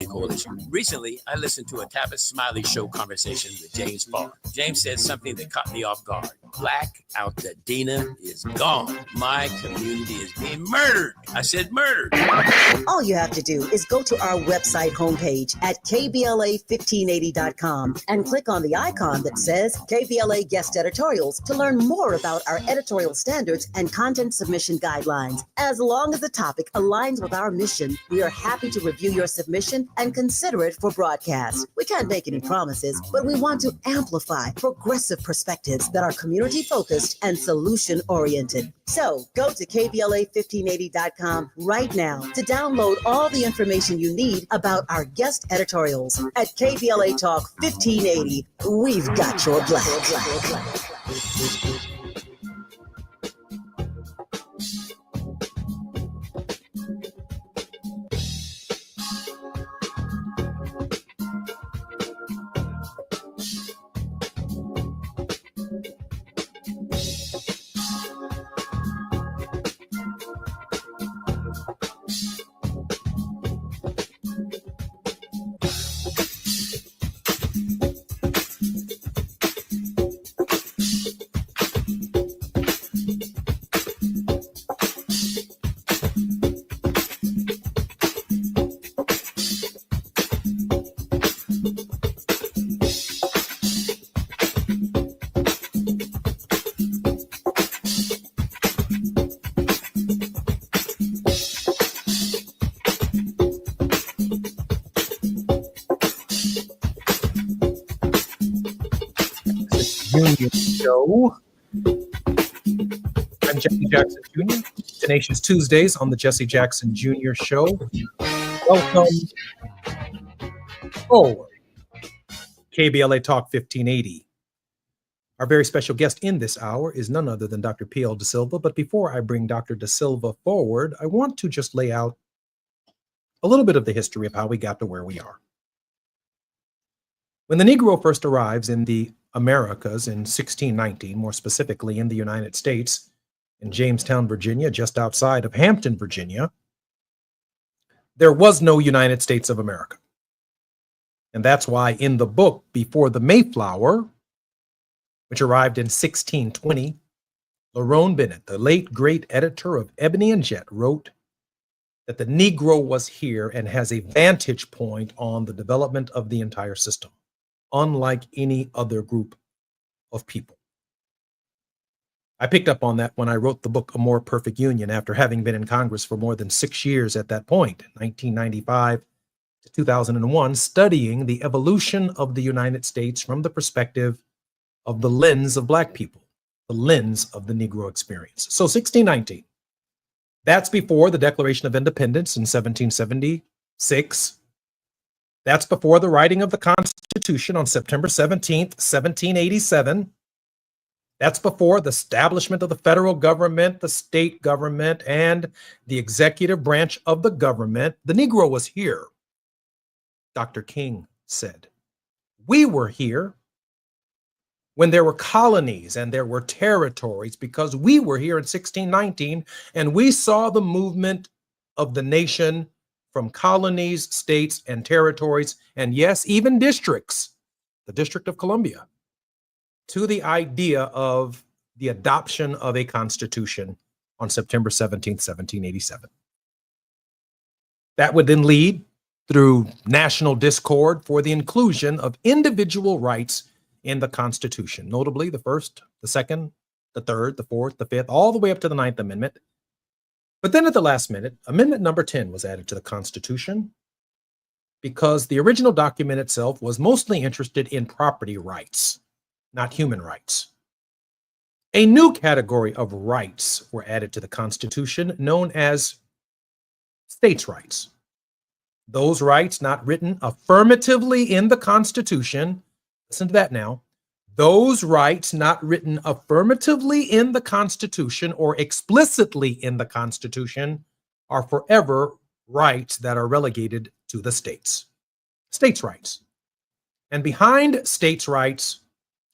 Coalition. Recently, I listened to a Tavis Smiley Show conversation with James Farr. James said something that caught me off guard. Black Altadena is gone. My community is being murdered. I said murdered. All you have to do is go to our website homepage at kbla1580.com and click on the icon that says KBLA Guest Editorials to learn more about our editorial standards and content submission guidelines. As long as the topic aligns with our mission, we are happy to review your submission and consider it for broadcast. We can't make any promises, but we want to amplify progressive perspectives that are community-focused and solution-oriented. So go to kbla1580.com right now to download all the information you need about our guest editorials. At KBLA Talk 1580, we've got your black. Show. I'm Jesse Jackson Jr. Tenacious Tuesdays on the Jesse Jackson Jr. Show. Welcome forward. KBLA Talk 1580. Our very special guest in this hour is none other than Dr. P.L. Da Silva. But before I bring Dr. Da Silva forward, I want to just lay out a little bit of the history of how we got to where we are. When the Negro first arrives in the Americas in 1619, more specifically in the United States, in Jamestown, Virginia, just outside of Hampton, Virginia, there was no United States of America. And that's why in the book Before the Mayflower, which arrived in 1620, Lerone Bennett, the late great editor of Ebony and Jet, wrote that the Negro was here and has a vantage point on the development of the entire system, unlike any other group of people. I picked up on that when I wrote the book A More Perfect Union after having been in Congress for more than 6 years at that point, 1995 to 2001, studying the evolution of the United States from the perspective of the lens of Black people, the lens of the Negro experience. So 1619, that's before the Declaration of Independence in 1776. That's before the writing of the Constitution on September 17th, 1787. That's before the establishment of the federal government, the state government, and the executive branch of the government. The Negro was here, Dr. King said. We were here when there were colonies and there were territories, because we were here in 1619 and we saw the movement of the nation from colonies, states, and territories, and yes, even districts, the District of Columbia, to the idea of the adoption of a constitution on September 17th, 1787. That would then lead through national discord for the inclusion of individual rights in the Constitution, notably the First, the Second, the Third, the Fourth, the Fifth, all the way up to the Ninth Amendment. But then at the last minute, Amendment number 10 was added to the Constitution because the original document itself was mostly interested in property rights, not human rights. A new category of rights were added to the Constitution known as states' rights. Those rights not written affirmatively in the Constitution, listen to that now, those rights not written affirmatively in the Constitution or explicitly in the Constitution are forever rights that are relegated to the states. States' rights. And behind states' rights,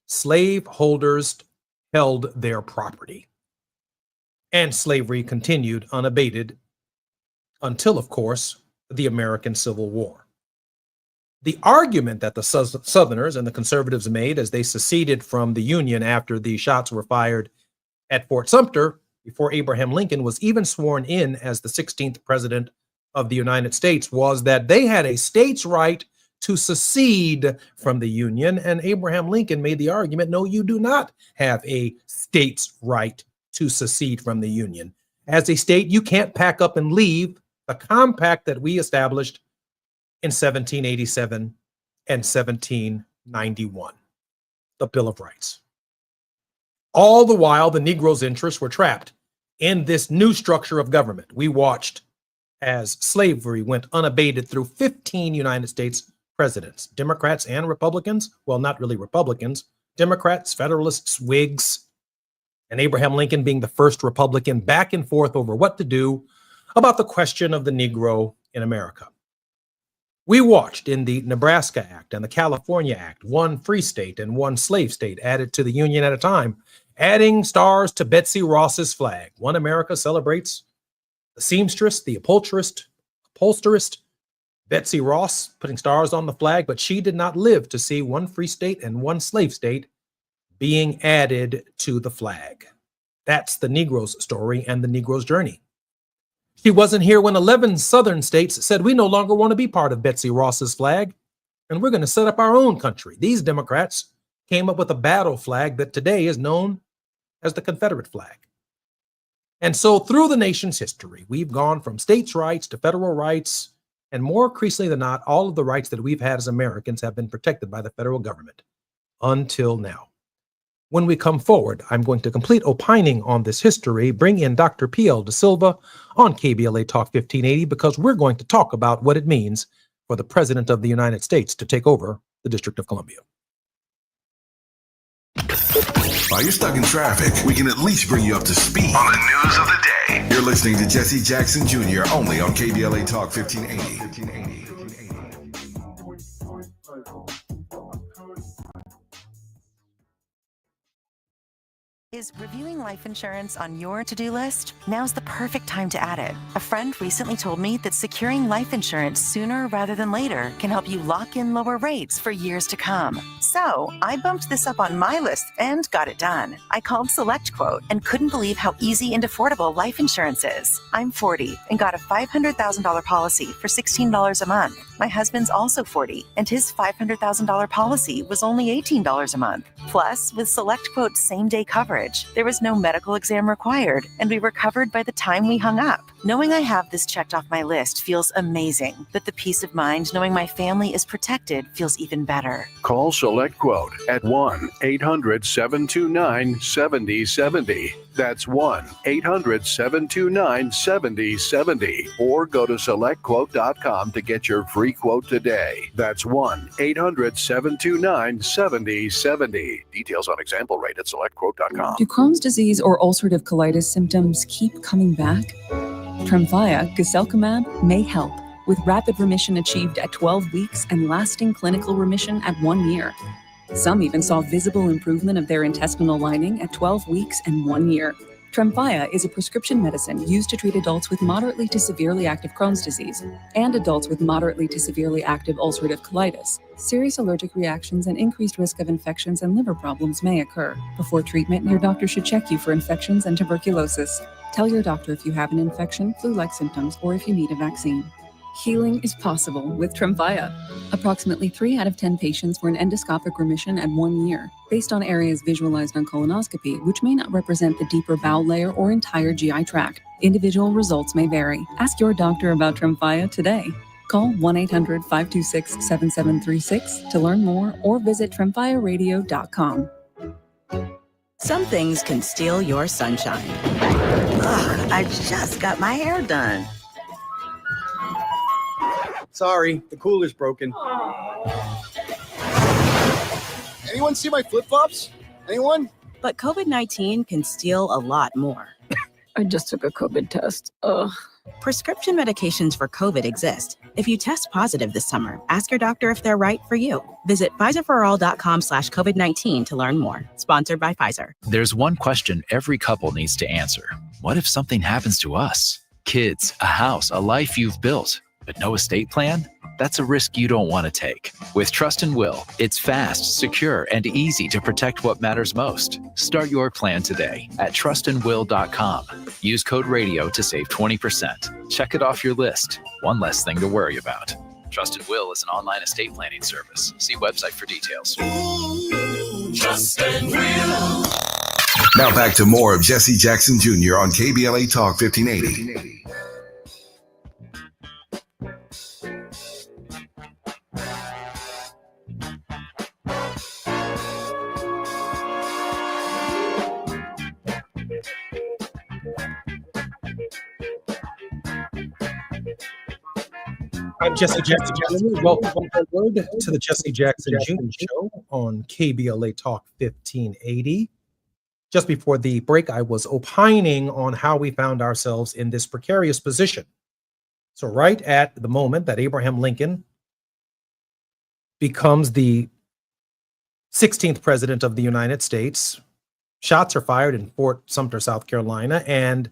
slaveholders held their property. And slavery continued unabated until, of course, the American Civil War. The argument that the Southerners and the conservatives made as they seceded from the Union after the shots were fired at Fort Sumter before Abraham Lincoln was even sworn in as the 16th president of the United States was that they had a state's right to secede from the Union. And Abraham Lincoln made the argument, no, you do not have a state's right to secede from the Union. As a state, you can't pack up and leave the compact that we established in 1787 and 1791, the Bill of Rights. All the while, the Negroes' interests were trapped in this new structure of government. We watched as slavery went unabated through 15 United States presidents, Democrats and Republicans. Well, not really Republicans, Democrats, Federalists, Whigs, and Abraham Lincoln being the first Republican, back and forth over what to do about the question of the Negro in America. We watched in the Nebraska Act and the California Act, one free state and one slave state added to the Union at a time, adding stars to Betsy Ross's flag. One America celebrates the seamstress, the upholsterist, Betsy Ross, putting stars on the flag, but she did not live to see one free state and one slave state being added to the flag. That's the Negro's story and the Negro's journey. She wasn't here when 11 Southern states said, we no longer want to be part of Betsy Ross's flag, and we're going to set up our own country. These Democrats came up with a battle flag that today is known as the Confederate flag. And so through the nation's history, we've gone from states' rights to federal rights, and more increasingly than not, all of the rights that we've had as Americans have been protected by the federal government until now. When we come forward, I'm going to complete opining on this history, bring in Dr. P.L. De Silva on KBLA Talk 1580, because we're going to talk about what it means for the President of the United States to take over the District of Columbia. While you're stuck in traffic, we can at least bring you up to speed on the news of the day. You're listening to Jesse Jackson Jr. only on KBLA Talk 1580. Is reviewing life insurance on your to-do list? Now's the perfect time to add it. A friend recently told me that securing life insurance sooner rather than later can help you lock in lower rates for years to come. So I bumped this up on my list and got it done. I called SelectQuote and couldn't believe how easy and affordable life insurance is. I'm 40 and got a $500,000 policy for $16 a month. My husband's also 40 and his $500,000 policy was only $18 a month. Plus, with SelectQuote's same-day coverage, there was no medical exam required, and we were covered by the time we hung up. Knowing I have this checked off my list feels amazing, but the peace of mind knowing my family is protected feels even better. Call SelectQuote at 1-800-729-7070. That's 1-800-729-7070. Or go to SelectQuote.com to get your free quote today. That's 1-800-729-7070. Details on example rate at SelectQuote.com. Do Crohn's disease or ulcerative colitis symptoms keep coming back? Tremfya guselkumab may help, with rapid remission achieved at 12 weeks and lasting clinical remission at 1 year. Some even saw visible improvement of their intestinal lining at 12 weeks and 1 year. Tremfya is a prescription medicine used to treat adults with moderately to severely active Crohn's disease and adults with moderately to severely active ulcerative colitis. Serious allergic reactions and increased risk of infections and liver problems may occur. Before treatment, your doctor should check you for infections and tuberculosis. Tell your doctor if you have an infection, flu-like symptoms, or if you need a vaccine. Healing is possible with Tremfya. Approximately 3 out of 10 patients were in endoscopic remission at 1 year, based on areas visualized on colonoscopy, which may not represent the deeper bowel layer or entire GI tract. Individual results may vary. Ask your doctor about Tremfya today. Call 1-800-526-7736 to learn more or visit tremfyaradio.com. Some things can steal your sunshine. Ugh, I just got my hair done. Sorry, the cooler's broken. Anyone see my flip-flops? Anyone? But COVID-19 can steal a lot more. I just took a COVID test. Ugh. Prescription medications for COVID exist. If you test positive this summer, ask your doctor if they're right for you. Visit PfizerForAll.com/COVID-19 to learn more. Sponsored by Pfizer. There's one question every couple needs to answer. What if something happens to us? Kids, a house, a life you've built, but no estate plan? That's a risk you don't want to take. With Trust and Will, it's fast, secure, and easy to protect what matters most. Start your plan today at trustandwill.com. Use code RADIO to save 20%. Check it off your list. One less thing to worry about. Trust and Will is an online estate planning service. See website for details. Trust and Will. Now back to more of Jesse Jackson Jr. on KBLA Talk 1580. I'm Jesse Jackson Jr. Welcome forward to the Jesse Jackson Jr. Show on KBLA Talk 1580. Just before the break, I was opining on how we found ourselves in this precarious position. So right at the moment that Abraham Lincoln becomes the 16th president of the United States, shots are fired in Fort Sumter, South Carolina, and,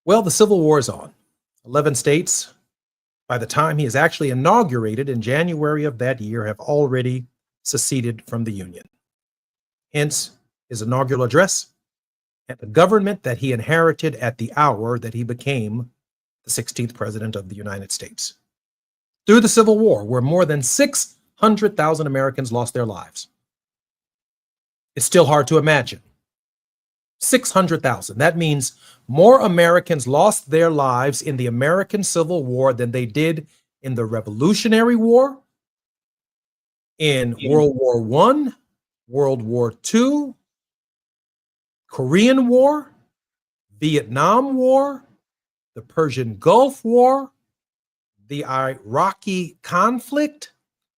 well, the Civil War is on. 11 states, by the time he is actually inaugurated in January of that year, have already seceded from the Union. Hence, his inaugural address and the government that he inherited at the hour that he became the 16th president of the United States. Through the Civil War, where more than 600,000 Americans lost their lives. It's still hard to imagine. 600,000. That means more Americans lost their lives in the American Civil War than they did in the Revolutionary War, in World War I, World War II, Korean War, Vietnam War, the Persian Gulf War, the Iraqi conflict.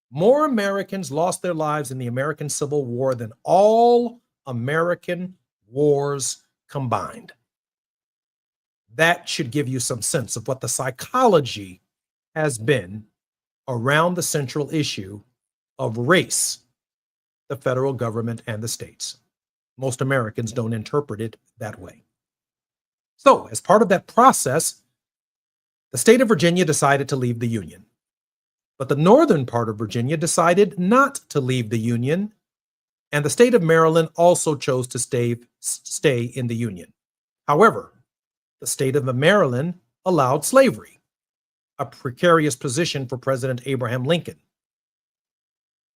More Americans lost their lives in the American Civil War than all American wars combined. That should give you some sense of what the psychology has been around the central issue of race, the federal government and the states. Most Americans don't interpret it that way. So, as part of that process, the state of Virginia decided to leave the Union. But the northern part of Virginia decided not to leave the Union, and the state of Maryland also chose to stay in the Union. However, the state of Maryland allowed slavery, a precarious position for President Abraham Lincoln.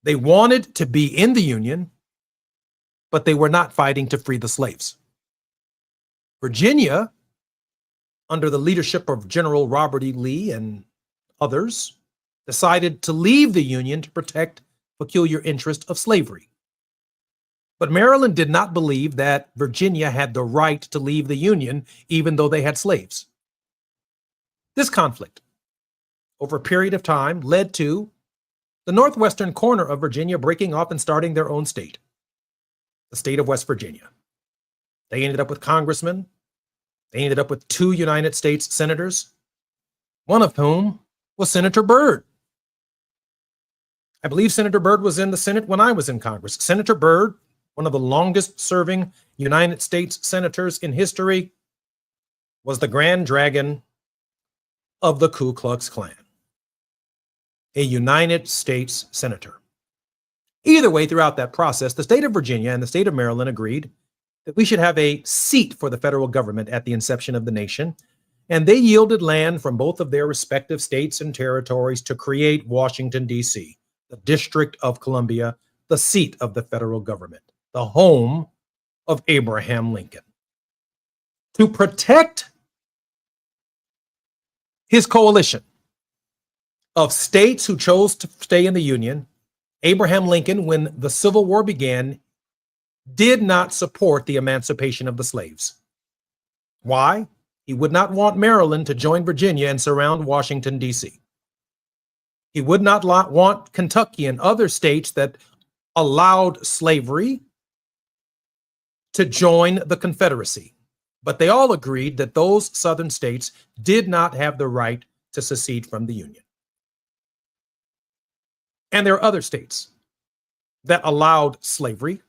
They wanted to be in the Union, but they were not fighting to free the slaves. Virginia, under the leadership of General Robert E. Lee and others, decided to leave the Union to protect peculiar interest of slavery. But Maryland did not believe that Virginia had the right to leave the Union, even though they had slaves. This conflict, over a period of time, led to the northwestern corner of Virginia breaking off and starting their own state, the state of West Virginia. They ended up with congressmen. They ended up with 2 United States senators, one of whom was Senator Byrd. I believe Senator Byrd was in the Senate when I was in Congress. Senator Byrd, one of the longest serving United States senators in history, was the Grand Dragon of the Ku Klux Klan, a United States senator. Either way, throughout that process, the state of Virginia and the state of Maryland agreed that we should have a seat for the federal government at the inception of the nation, and they yielded land from both of their respective states and territories to create Washington, D.C., the District of Columbia, the seat of the federal government, the home of Abraham Lincoln. To protect his coalition of states who chose to stay in the Union, Abraham Lincoln, when the Civil War began, did not support the emancipation of the slaves. Why? He would not want Maryland to join Virginia and surround Washington, D.C. He would not want Kentucky and other states that allowed slavery to join the Confederacy. But they all agreed that those southern states did not have the right to secede from the Union. And there are other states that allowed slavery,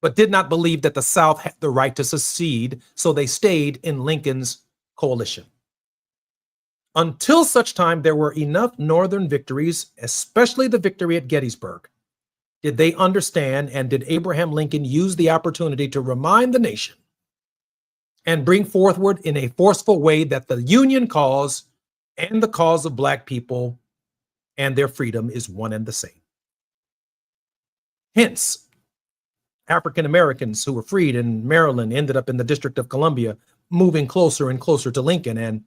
but did not believe that the South had the right to secede, so they stayed in Lincoln's coalition. Until such time there were enough Northern victories, especially the victory at Gettysburg, did they understand and did Abraham Lincoln use the opportunity to remind the nation and bring forward in a forceful way that the Union cause and the cause of Black people and their freedom is one and the same. Hence, African Americans who were freed in Maryland ended up in the District of Columbia, moving closer and closer to Lincoln, and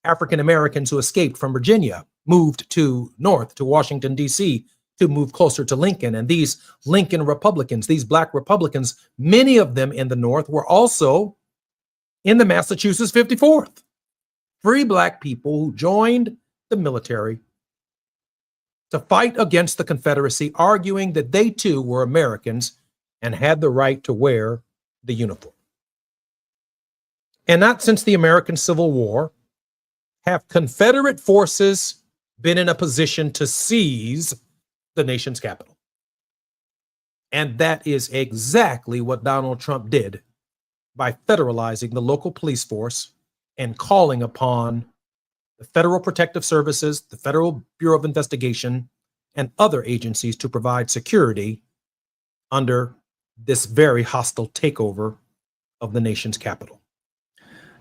African Americans who escaped from Virginia moved to north to Washington, D.C. to move closer to Lincoln. And these Lincoln Republicans, these Black Republicans, many of them in the North were also in the Massachusetts 54th. Free Black people who joined the military to fight against the Confederacy, arguing that they too were Americans and had the right to wear the uniform. And not since the American Civil War have Confederate forces been in a position to seize the nation's capital. And that is exactly what Donald Trump did by federalizing the local police force and calling upon the Federal Protective Services, the Federal Bureau of Investigation, and other agencies to provide security under this very hostile takeover of the nation's capital.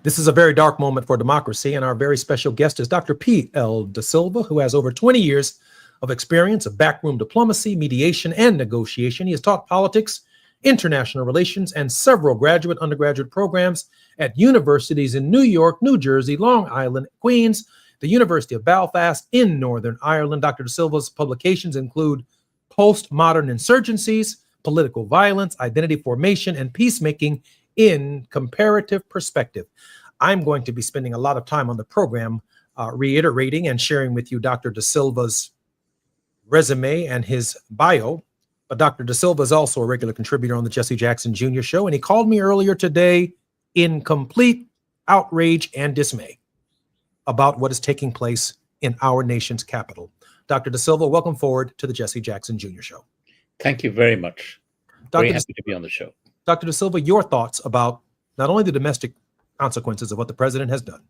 This is a very dark moment for democracy, and our very special guest is Dr. P.L. Da Silva, who has over 20 years of experience of backroom diplomacy, mediation, and negotiation. He has taught politics, international relations, and several graduate, undergraduate programs at universities in New York, New Jersey, Long Island, Queens, the University of Belfast in Northern Ireland. Dr. Da Silva's publications include Postmodern Insurgencies, Political Violence, Identity Formation, and Peacemaking in Comparative Perspective. I'm going to be spending a lot of time on the program reiterating and sharing with you Dr. Da Silva's resume and his bio. But Dr. Da Silva is also a regular contributor on the Jesse Jackson Jr. Show, and he called me earlier today in complete outrage and dismay about what is taking place in our nation's capital. Dr. Da Silva, welcome forward to the Jesse Jackson Jr. Show. Thank you very much. Very happy to be on the show. Dr. Da Silva, your thoughts about not only the domestic consequences of what the president has done,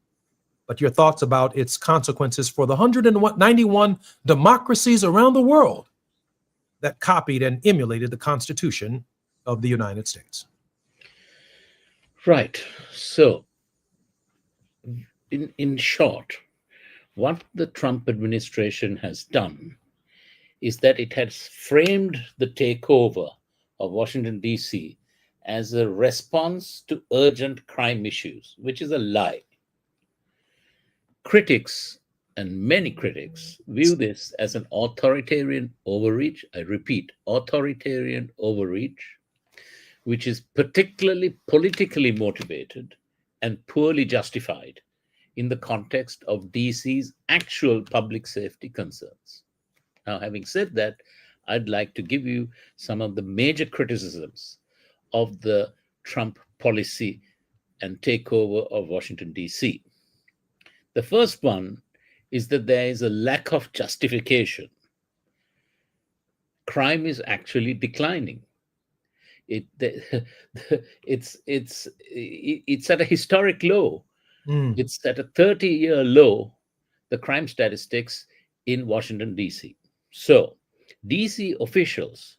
but your thoughts about its consequences for the 191 democracies around the world that copied and emulated the Constitution of the United States. Right. So, in short, what the Trump administration has done is that it has framed the takeover of Washington, D.C. as a response to urgent crime issues, which is a lie. Critics, and many critics, view this as an authoritarian overreach. I repeat, authoritarian overreach, which is particularly politically motivated and poorly justified in the context of DC's actual public safety concerns. Now, having said that, I'd like to give you some of the major criticisms of the Trump policy and takeover of Washington, D.C. The first one is that there is a lack of justification. Crime is actually declining. It's at a historic low. It's at a 30-year low, the crime statistics in Washington, D.C. So, D.C. officials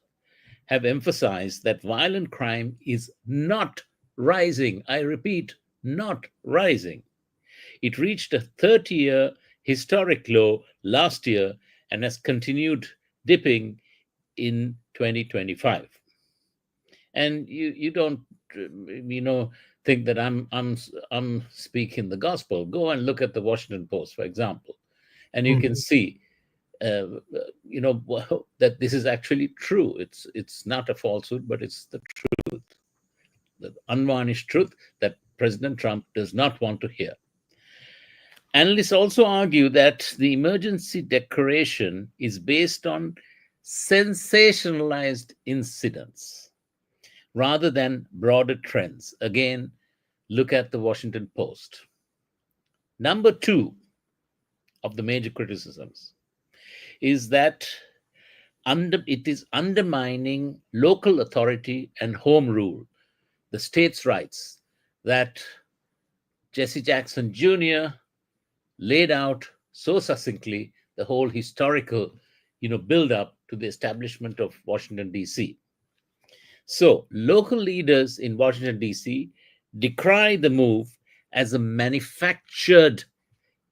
have emphasized that violent crime is not rising. I repeat, not rising. It reached a 30-year historic low last year and has continued dipping in 2025. And you don't, think that I'm speaking the gospel. Go and look at the Washington Post, for example, and you can see, that this is actually true. It's not a falsehood, but it's the truth, the unvarnished truth that President Trump does not want to hear. Analysts also argue that the emergency declaration is based on sensationalized incidents rather than broader trends. Again, look at the Washington Post. Number two of the major criticisms is that it is undermining local authority and home rule, the states' rights that Jesse Jackson Jr. laid out so succinctly the whole historical, build up to the establishment of Washington, D.C. So, local leaders in Washington, D.C. decry the move as a manufactured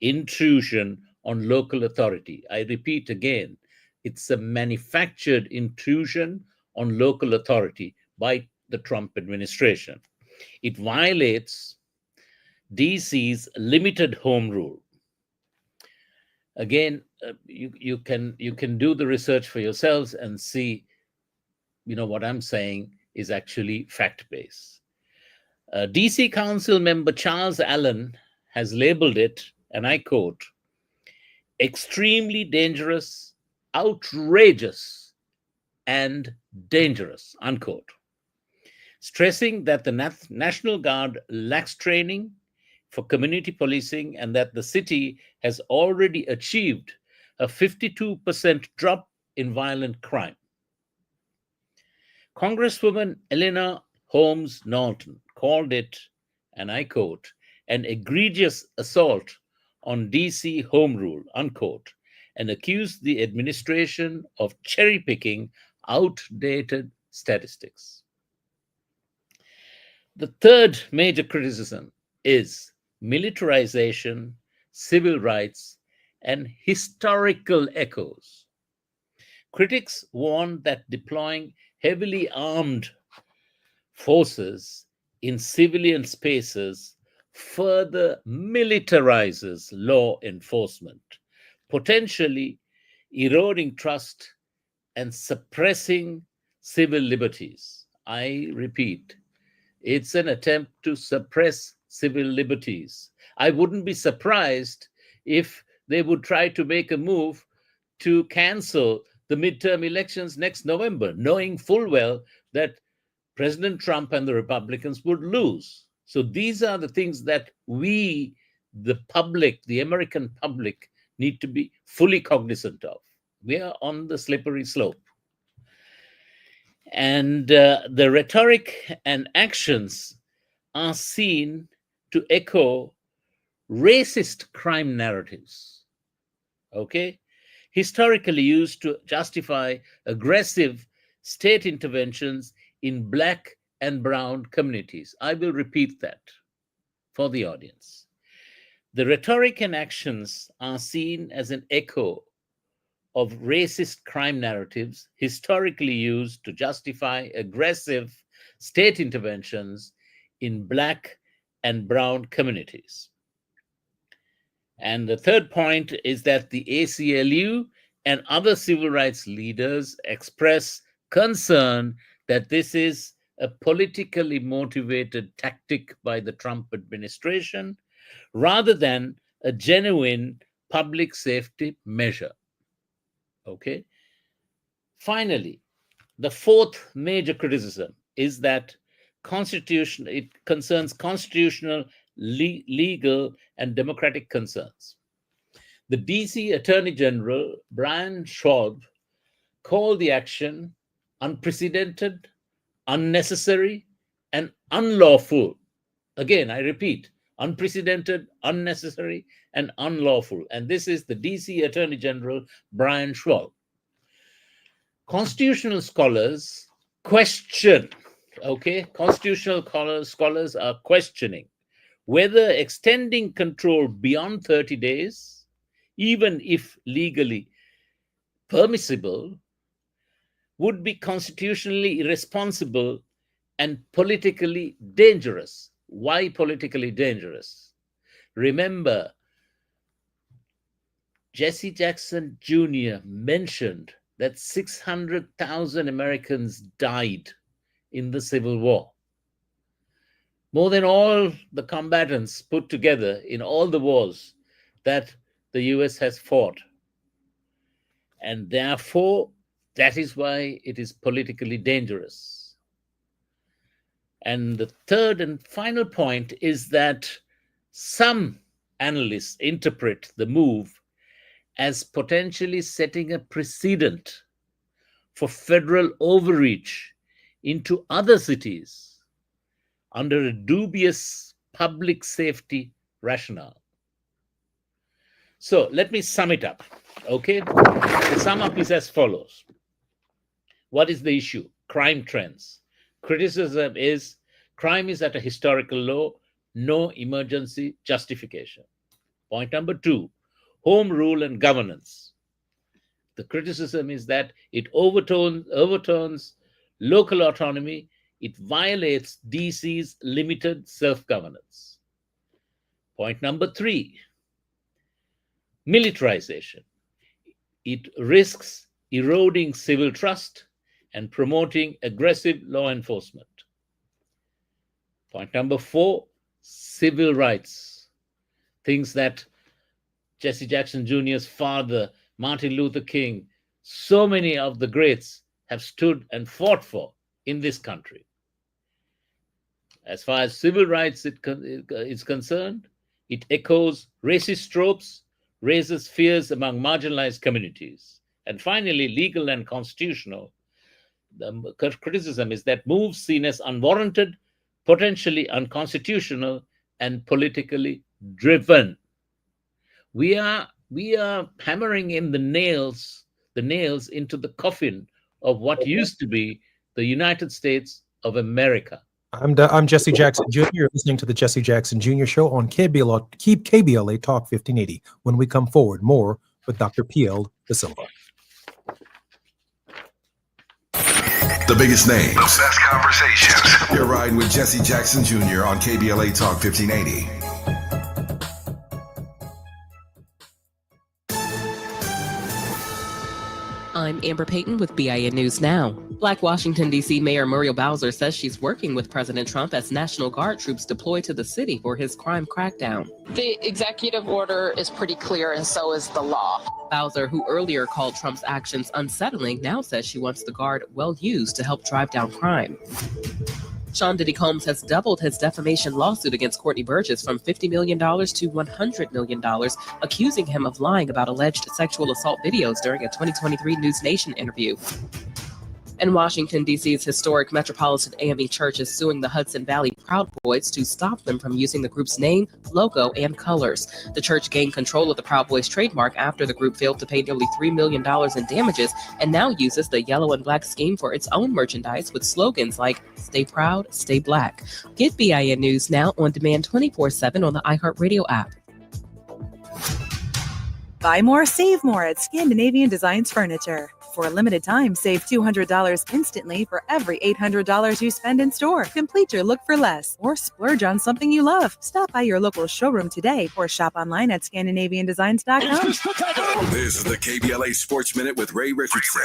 intrusion on local authority. I repeat again, it's a manufactured intrusion on local authority by the Trump administration. It violates DC's limited home rule. Again, you can do the research for yourselves and see, what I'm saying is actually fact-based. DC Council member Charles Allen has labeled it, and I quote, extremely dangerous, outrageous, and dangerous, unquote, stressing that the National Guard lacks training for community policing and that the city has already achieved a 52% drop in violent crime. Congresswoman Eleanor Holmes Norton called it, and I quote, an egregious assault on DC home rule, unquote, and accused the administration of cherry picking outdated statistics. The third major criticism is militarization, civil rights, and historical echoes. Critics warn that deploying heavily armed forces in civilian spaces further militarizes law enforcement, potentially eroding trust and suppressing civil liberties. I repeat, it's an attempt to suppress civil liberties. I wouldn't be surprised if they would try to make a move to cancel the midterm elections next November, knowing full well that President Trump and the Republicans would lose. So these are the things that we, the public, the American public, need to be fully cognizant of. We are on the slippery slope. And the rhetoric and actions are seen to echo racist crime narratives, okay? Historically used to justify aggressive state interventions in Black and brown communities. I will repeat that for the audience. The rhetoric and actions are seen as an echo of racist crime narratives historically used to justify aggressive state interventions in Black and brown communities. And the third point is that the ACLU and other civil rights leaders express concern that this is a politically motivated tactic by the Trump administration rather than a genuine public safety measure. Okay. Finally, the fourth major criticism is that it concerns constitutional, legal, and democratic concerns. The DC Attorney General, Brian Schwab, called the action unprecedented, unnecessary, and unlawful. Again, I repeat, unprecedented, unnecessary, and unlawful. And this is the DC Attorney General, Brian Schwab. Constitutional scholars question, constitutional scholars are questioning whether extending control beyond 30 days, even if legally permissible, would be constitutionally irresponsible and politically dangerous. Why politically dangerous? Remember, Jesse Jackson Jr. mentioned that 600,000 Americans died in the Civil War. More than all the combatants put together in all the wars that the US has fought. And therefore, that is why it is politically dangerous. And the third and final point is that some analysts interpret the move as potentially setting a precedent for federal overreach into other cities under a dubious public safety rationale. So let me sum it up. Okay. The sum up is as follows. What is the issue? Crime trends. Criticism is crime is at a historical low, no emergency justification. Point number 2, home rule and governance. The criticism is that it overturns local autonomy. It violates DC's limited self-governance. Point number 3, militarization. It risks eroding civil trust and promoting aggressive law enforcement. Point number 4, civil rights. Things that Jesse Jackson Jr.'s father, Martin Luther King, so many of the greats have stood and fought for in this country. As far as civil rights is concerned, it echoes racist tropes, raises fears among marginalized communities. And finally, legal and constitutional. The criticism is that moves seen as unwarranted, potentially unconstitutional, and politically driven. We are hammering in the nails into the coffin of what used to be the United States of America. I'm Jesse Jackson Jr. You're listening to the Jesse Jackson Jr. Show on KBLA Talk 1580. When we come forward, more with Dr. P.L. De Silva. The biggest names, the best conversations. You're riding with Jesse Jackson Jr. on KBLA Talk 1580. I'm Amber Payton with BIN News Now. Black Washington, D.C. Mayor Muriel Bowser says she's working with President Trump as National Guard troops deploy to the city for his crime crackdown. The executive order is pretty clear, and so is the law. Bowser, who earlier called Trump's actions unsettling, now says she wants the Guard well used to help drive down crime. Sean Diddy Combs has doubled his defamation lawsuit against Courtney Burgess from $50 million to $100 million, accusing him of lying about alleged sexual assault videos during a 2023 News Nation interview. And Washington, D.C.'s historic Metropolitan AME Church is suing the Hudson Valley Proud Boys to stop them from using the group's name, logo, and colors. The church gained control of the Proud Boys trademark after the group failed to pay nearly $3 million in damages and now uses the yellow and black scheme for its own merchandise with slogans like "Stay Proud, Stay Black." Get BIN News Now on demand 24/7 on the iHeartRadio app. Buy more, save more at Scandinavian Designs Furniture. For a limited time, save $200 instantly for every $800 you spend in store. Complete your look for less or splurge on something you love. Stop by your local showroom today or shop online at ScandinavianDesigns.com. This is the KBLA Sports Minute with Ray Richardson.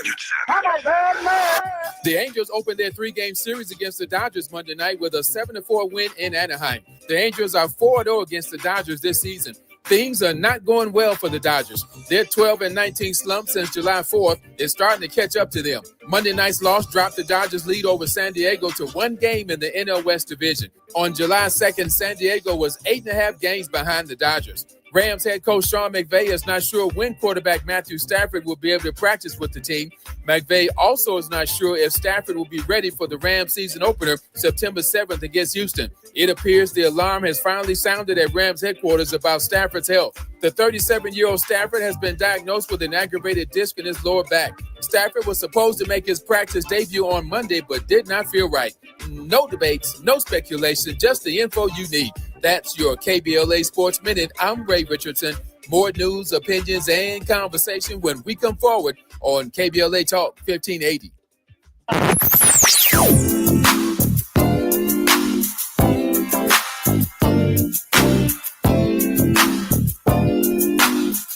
The Angels opened their 3-game series against the Dodgers Monday night with a 7-4 win in Anaheim. The Angels are 4-0 against the Dodgers this season. Things are not going well for the Dodgers. Their 12-19 slump since July 4th is starting to catch up to them. Monday night's loss dropped the Dodgers' lead over San Diego to 1 game in the NL West division. On July 2nd, San Diego was 8.5 games behind the Dodgers. Rams head coach Sean McVay is not sure when quarterback Matthew Stafford will be able to practice with the team. McVay also is not sure if Stafford will be ready for the Rams season opener September 7th against Houston. It appears the alarm has finally sounded at Rams headquarters about Stafford's health. The 37-year-old Stafford has been diagnosed with an aggravated disc in his lower back. Stafford was supposed to make his practice debut on Monday, but did not feel right. No debates, no speculation, just the info you need. That's your KBLA Sports Minute. I'm Ray Richardson. More news, opinions, and conversation when we come forward on KBLA Talk 1580.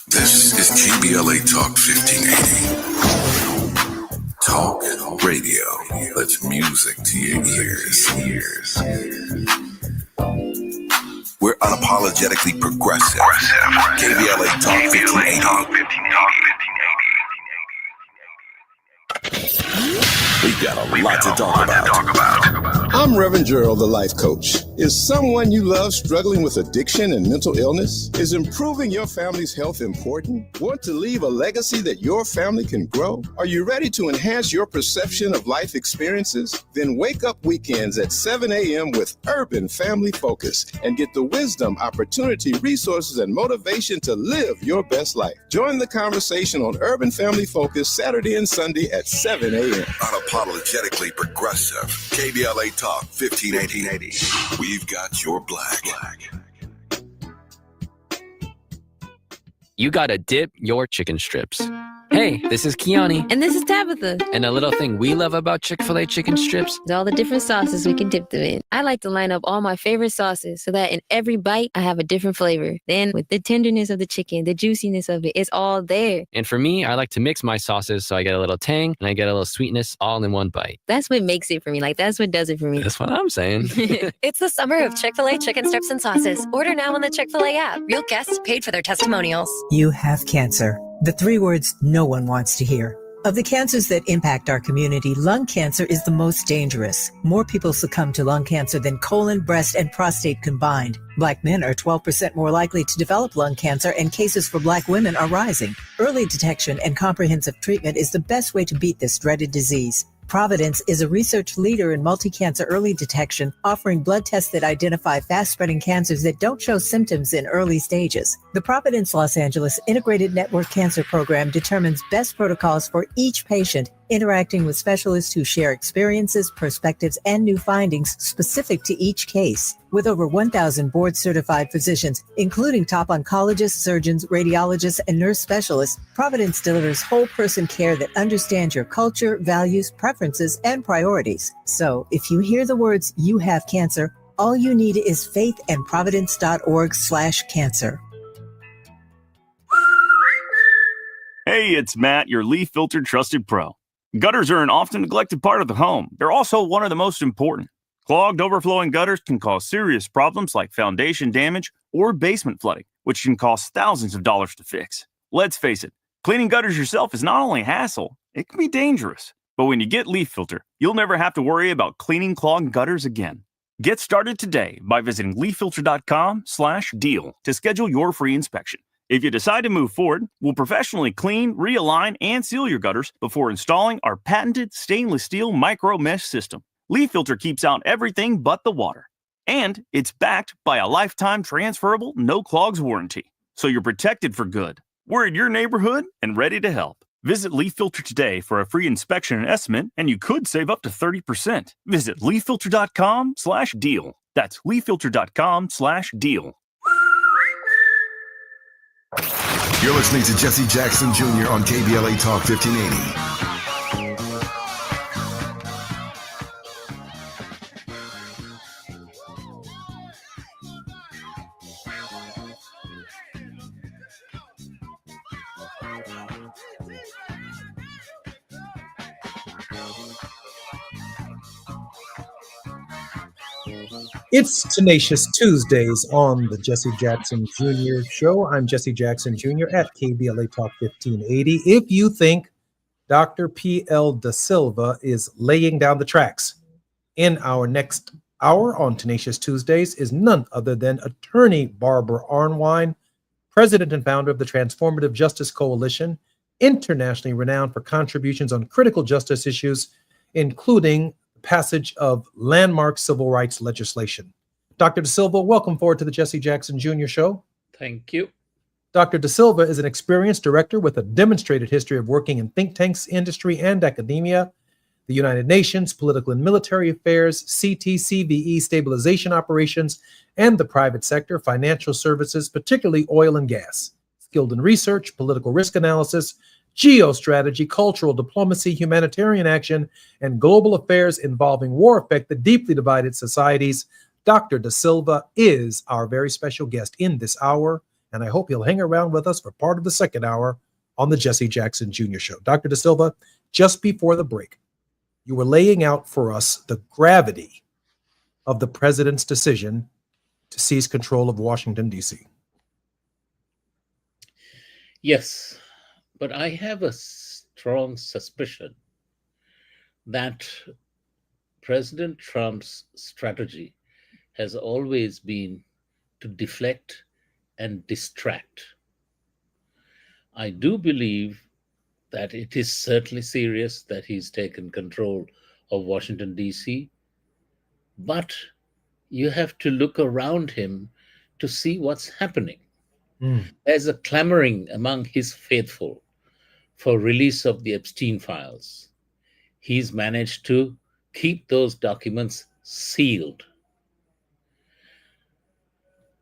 This is KBLA Talk 1580. Talk radio. That's music to your ears. We're unapologetically progressive. KBLA Talk 1580. We got a lot to talk about. I'm Reverend Gerald, the life coach. Is someone you love struggling with addiction and mental illness? Is improving your family's health important? Want to leave a legacy that your family can grow? Are you ready to enhance your perception of life experiences? Then wake up weekends at 7 a.m. with Urban Family Focus and get the wisdom, opportunity, resources, and motivation to live your best life. Join the conversation on Urban Family Focus Saturday and Sunday at 7 a.m. Unapologetically progressive. KBLA Talk 1580. We've got your black. You gotta dip your chicken strips. Hey, this is Kiani. And this is Tabitha. And a little thing we love about Chick-fil-A chicken strips is all the different sauces we can dip them in. I like to line up all my favorite sauces so that in every bite, I have a different flavor. Then with the tenderness of the chicken, the juiciness of it, it's all there. And for me, I like to mix my sauces so I get a little tang and I get a little sweetness all in one bite. That's what makes it for me. Like, that's what does it for me. That's what I'm saying. It's the summer of Chick-fil-A chicken strips and sauces. Order now on the Chick-fil-A app. Real guests paid for their testimonials. You have cancer. The 3 words no one wants to hear. Of the cancers that impact our community, lung cancer is the most dangerous. More people succumb to lung cancer than colon, breast, and prostate combined. Black men are 12% more likely to develop lung cancer, and cases for Black women are rising. Early detection and comprehensive treatment is the best way to beat this dreaded disease. Providence is a research leader in multi-cancer early detection, offering blood tests that identify fast-spreading cancers that don't show symptoms in early stages. The Providence Los Angeles Integrated Network Cancer Program determines best protocols for each patient, interacting with specialists who share experiences, perspectives, and new findings specific to each case. With over 1,000 board-certified physicians, including top oncologists, surgeons, radiologists, and nurse specialists, Providence delivers whole-person care that understands your culture, values, preferences, and priorities. So, if you hear the words, "you have cancer," all you need is faith and providence.org/cancer. Hey, it's Matt, your leaf filter trusted pro. Gutters are an often neglected part of the home. They're also one of the most important. Clogged, overflowing gutters can cause serious problems like foundation damage or basement flooding, which can cost thousands of dollars to fix. Let's face it, cleaning gutters yourself is not only a hassle, it can be dangerous. But when you get Leaf Filter, you'll never have to worry about cleaning clogged gutters again. Get started today by visiting leaffilter.com/deal to schedule your free inspection. If you decide to move forward, we'll professionally clean, realign, and seal your gutters before installing our patented stainless steel micro mesh system. Leaf Filter keeps out everything but the water. And it's backed by a lifetime transferable no clogs warranty. So you're protected for good. We're in your neighborhood and ready to help. Visit Leaf Filter today for a free inspection and estimate, and you could save up to 30%. Visit leaffilter.com/deal. That's leaffilter.com/deal. You're listening to Jesse Jackson Jr. on KBLA Talk 1580. It's Tenacious Tuesdays on the Jesse Jackson Jr. Show. I'm Jesse Jackson Jr. at KBLA Talk 1580. If you think Dr. P.L. Da Silva is laying down the tracks, in our next hour on Tenacious Tuesdays is none other than attorney Barbara Arnwine, president and founder of the Transformative Justice Coalition, internationally renowned for contributions on critical justice issues, including passage of landmark civil rights legislation. Dr. Da Silva, welcome forward to the Jesse Jackson Jr. Show. Thank you. Dr. Da Silva is an experienced director with a demonstrated history of working in think tanks, industry, and academia, the United Nations, political and military affairs, CVE stabilization operations, and the private sector, financial services, particularly oil and gas. Skilled in research, political risk analysis, geostrategy, cultural diplomacy, humanitarian action, and global affairs involving war affect the deeply divided societies. Dr. Da Silva is our very special guest in this hour, and I hope he'll hang around with us for part of the second hour on the Jesse Jackson Jr. Show. Dr. Da Silva, just before the break, you were laying out for us the gravity of the president's decision to seize control of Washington, D.C. Yes. But I have a strong suspicion that President Trump's strategy has always been to deflect and distract. I do believe that it is certainly serious that he's taken control of Washington, D.C., but you have to look around him to see what's happening. There's a clamoring among his faithful for release of the Epstein files. He's managed to keep those documents sealed.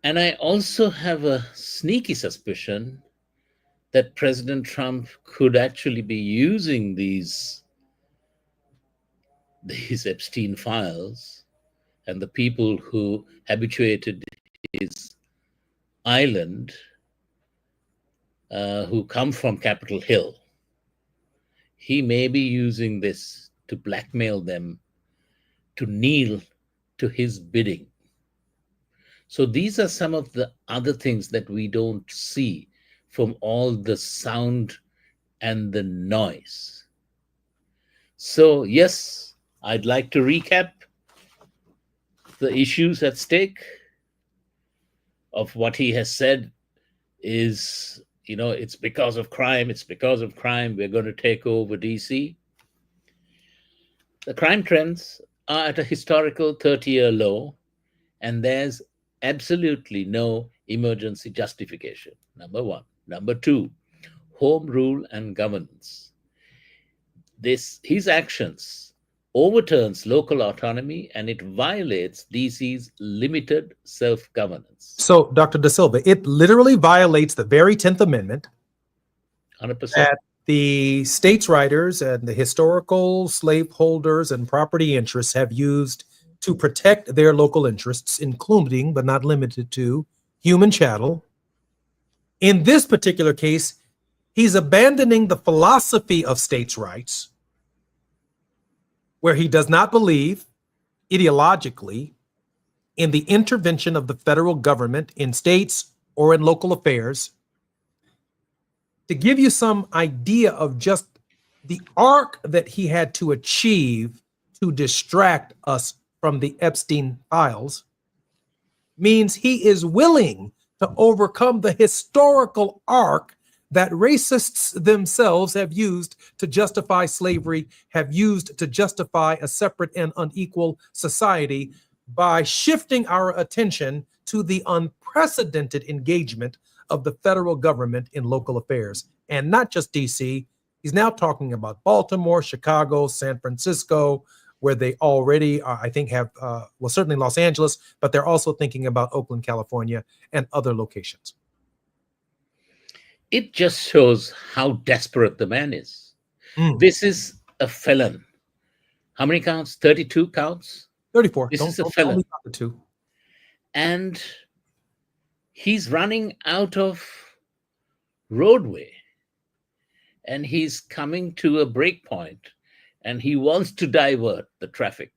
And I also have a sneaky suspicion that President Trump could actually be using these Epstein files and the people who habituated his island, who come from Capitol Hill. He may be using this to blackmail them to kneel to his bidding. So these are some of the other things that we don't see from all the sound and the noise. So yes, I'd like to recap the issues at stake of what he has said is, it's because of crime, we're going to take over DC. The crime trends are at a historical 30-year low, and there's absolutely no emergency justification, number one. Number two, home rule and governance. His actions overturns local autonomy and it violates DC's limited self-governance. So, Dr. De Silva, it literally violates the very 10th Amendment 100%. that the states' writers and the historical slaveholders and property interests have used to protect their local interests, including, but not limited to, human chattel. In this particular case, he's abandoning the philosophy of states' rights, where he does not believe ideologically in the intervention of the federal government in states or in local affairs. To give you some idea of just the arc that he had to achieve to distract us from the Epstein files, means he is willing to overcome the historical arc that racists themselves have used to justify slavery, have used to justify a separate and unequal society, by shifting our attention to the unprecedented engagement of the federal government in local affairs. And not just DC, he's now talking about Baltimore, Chicago, San Francisco, where they already, I think, have, certainly Los Angeles, but they're also thinking about Oakland, California, and other locations. It just shows how desperate the man is. This is a felon. How many counts? 32 counts? 34. This is a don't felon. leave out the two. And he's running out of roadway. And he's coming to a break point. And he wants to divert the traffic.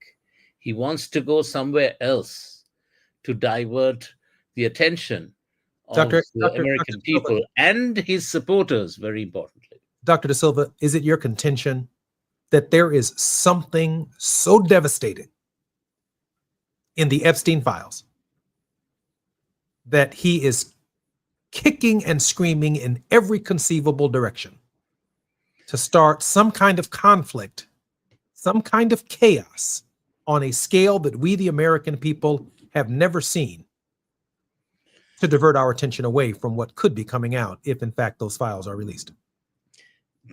He wants to go somewhere else to divert the attention of the American people and his supporters, very importantly. Dr. De Silva, is it your contention that there is something so devastating in the Epstein files that he is kicking and screaming in every conceivable direction to start some kind of conflict, some kind of chaos on a scale that we, the American people, have never seen, to divert our attention away from what could be coming out if, in fact, those files are released?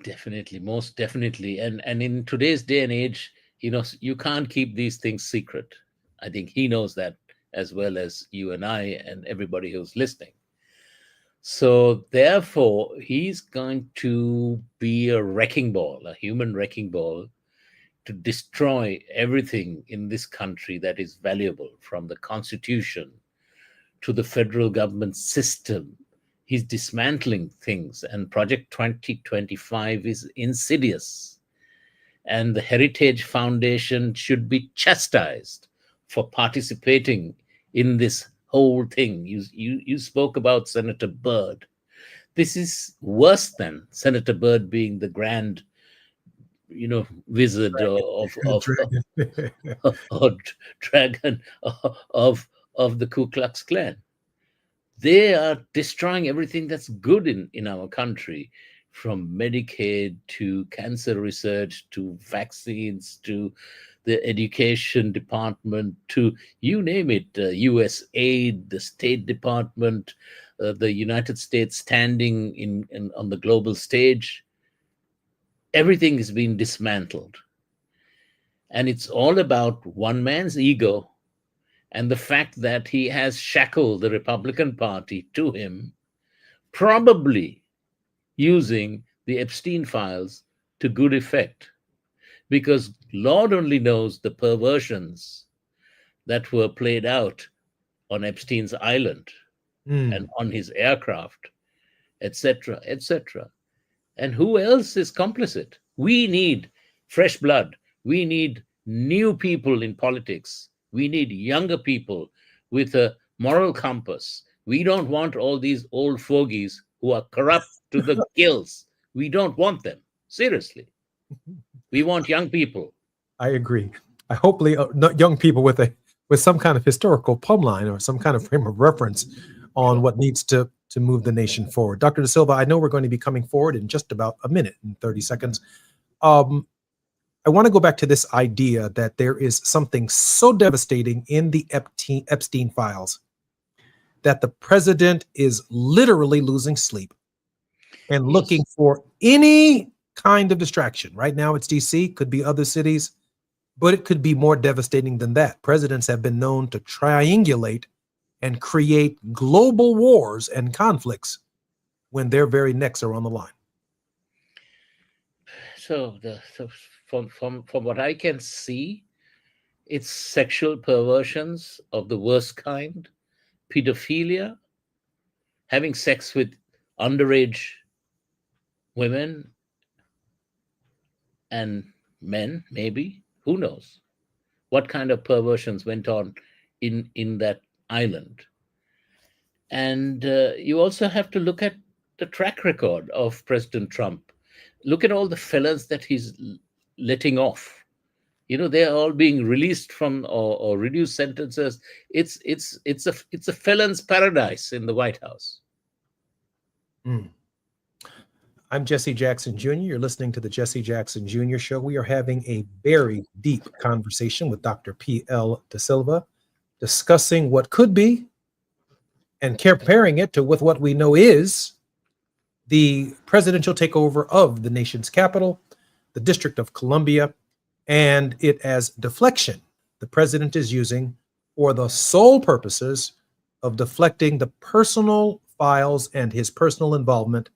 Definitely, most definitely. And in today's day and age, you can't keep these things secret. I think he knows that as well as you and I and everybody who's listening. So therefore, he's going to be a wrecking ball, a human wrecking ball, to destroy everything in this country that is valuable, from the Constitution to the federal government system. He's dismantling things, and Project 2025 is insidious. And the Heritage Foundation should be chastised for participating in this whole thing. You spoke about Senator Byrd. This is worse than Senator Byrd being the grand, wizard or dragon of of the Ku Klux Klan. They are destroying everything that's good in our country, from Medicaid to cancer research to vaccines to the education department to you name it, US aid, the State Department, the United States standing on the global stage. Everything is being dismantled. And it's all about one man's ego and the fact that he has shackled the Republican Party to him, probably using the Epstein files to good effect. Because Lord only knows the perversions that were played out on Epstein's island and on his aircraft, etc., etc. And who else is complicit? We need fresh blood. We need new people in politics. We need younger people with a moral compass. We don't want all these old fogies who are corrupt to the gills. We don't want them. Seriously. We want young people. I agree. I hopefully not young people with some kind of historical plumb line or some kind of frame of reference on what needs to move the nation forward. Dr. De Silva, I know we're going to be coming forward in just about a minute and 30 seconds. I want to go back to this idea that there is something so devastating in the Epstein files that the president is literally losing sleep and looking for any kind of distraction. Right now it's DC, could be other cities, but it could be more devastating than that. Presidents have been known to triangulate and create global wars and conflicts when their very necks are on the line. So from what I can see, it's sexual perversions of the worst kind, pedophilia, having sex with underage women and men, maybe. Who knows what kind of perversions went on in that island. And you also have to look at the track record of President Trump. Look at all the felons that he's letting off. You know, they're all being released from or reduced sentences. It's a felon's paradise in the White House. I'm Jesse Jackson Jr. You're listening to the Jesse Jackson Jr. Show. We are having a very deep conversation with Dr. P.L. De Silva, discussing what could be and comparing it to with what we know is the presidential takeover of the nation's capital, the District of Columbia, and it as deflection the president is using for the sole purposes of deflecting the personal files and his personal involvement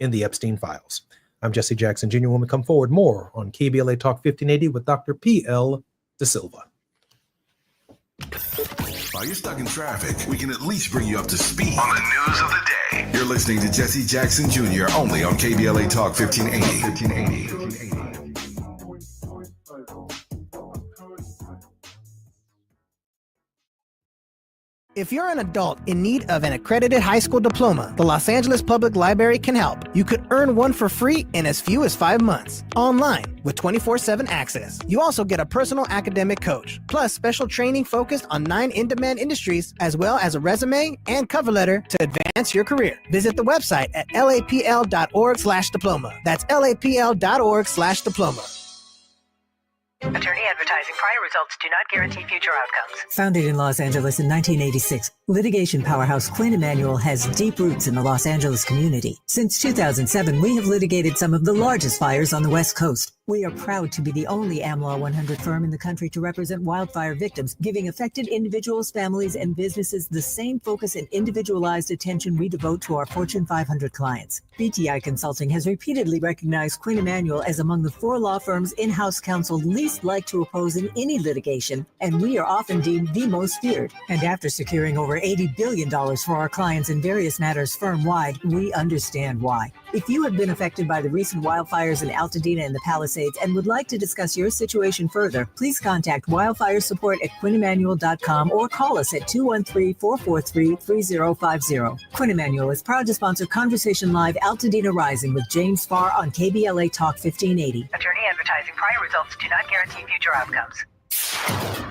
in the Epstein files. I'm Jesse Jackson Jr. When we come forward, more on KBLA Talk 1580 with Dr. P.L. De Silva. While you're stuck in traffic, we can at least bring you up to speed on the news of the day. You're listening to Jesse Jackson Jr. only on KBLA Talk 1580. If you're an adult in need of an accredited high school diploma, the Los Angeles Public Library can help. You could earn one for free in as few as 5 months, online with 24/7 access. You also get a personal academic coach, plus special training focused on 9 in-demand industries, as well as a resume and cover letter to advance your career. Visit the website at lapl.org/diploma. That's lapl.org/diploma. Attorney advertising. Prior results do not guarantee future outcomes. Founded in Los Angeles in 1986, litigation powerhouse Quinn Emanuel has deep roots in the Los Angeles community. Since 2007, we have litigated some of the largest fires on the West Coast. We are proud to be the only AmLaw 100 firm in the country to represent wildfire victims, giving affected individuals, families, and businesses the same focus and individualized attention we devote to our Fortune 500 clients. BTI Consulting has repeatedly recognized Quinn Emanuel as among the 4 law firms in-house counsel least likely to oppose in any litigation, and we are often deemed the most feared. And after securing over $80 billion for our clients in various matters firm-wide, we understand why. If you have been affected by the recent wildfires in Altadena and the Palisades and would like to discuss your situation further, please contact wildfire support at QuinnEmanuel.com or call us at 213-443-3050. Quinn Emanuel is proud to sponsor Conversation Live Altadena Rising with James Farr on KBLA Talk 1580. Attorney advertising. Prior results do not guarantee future outcomes.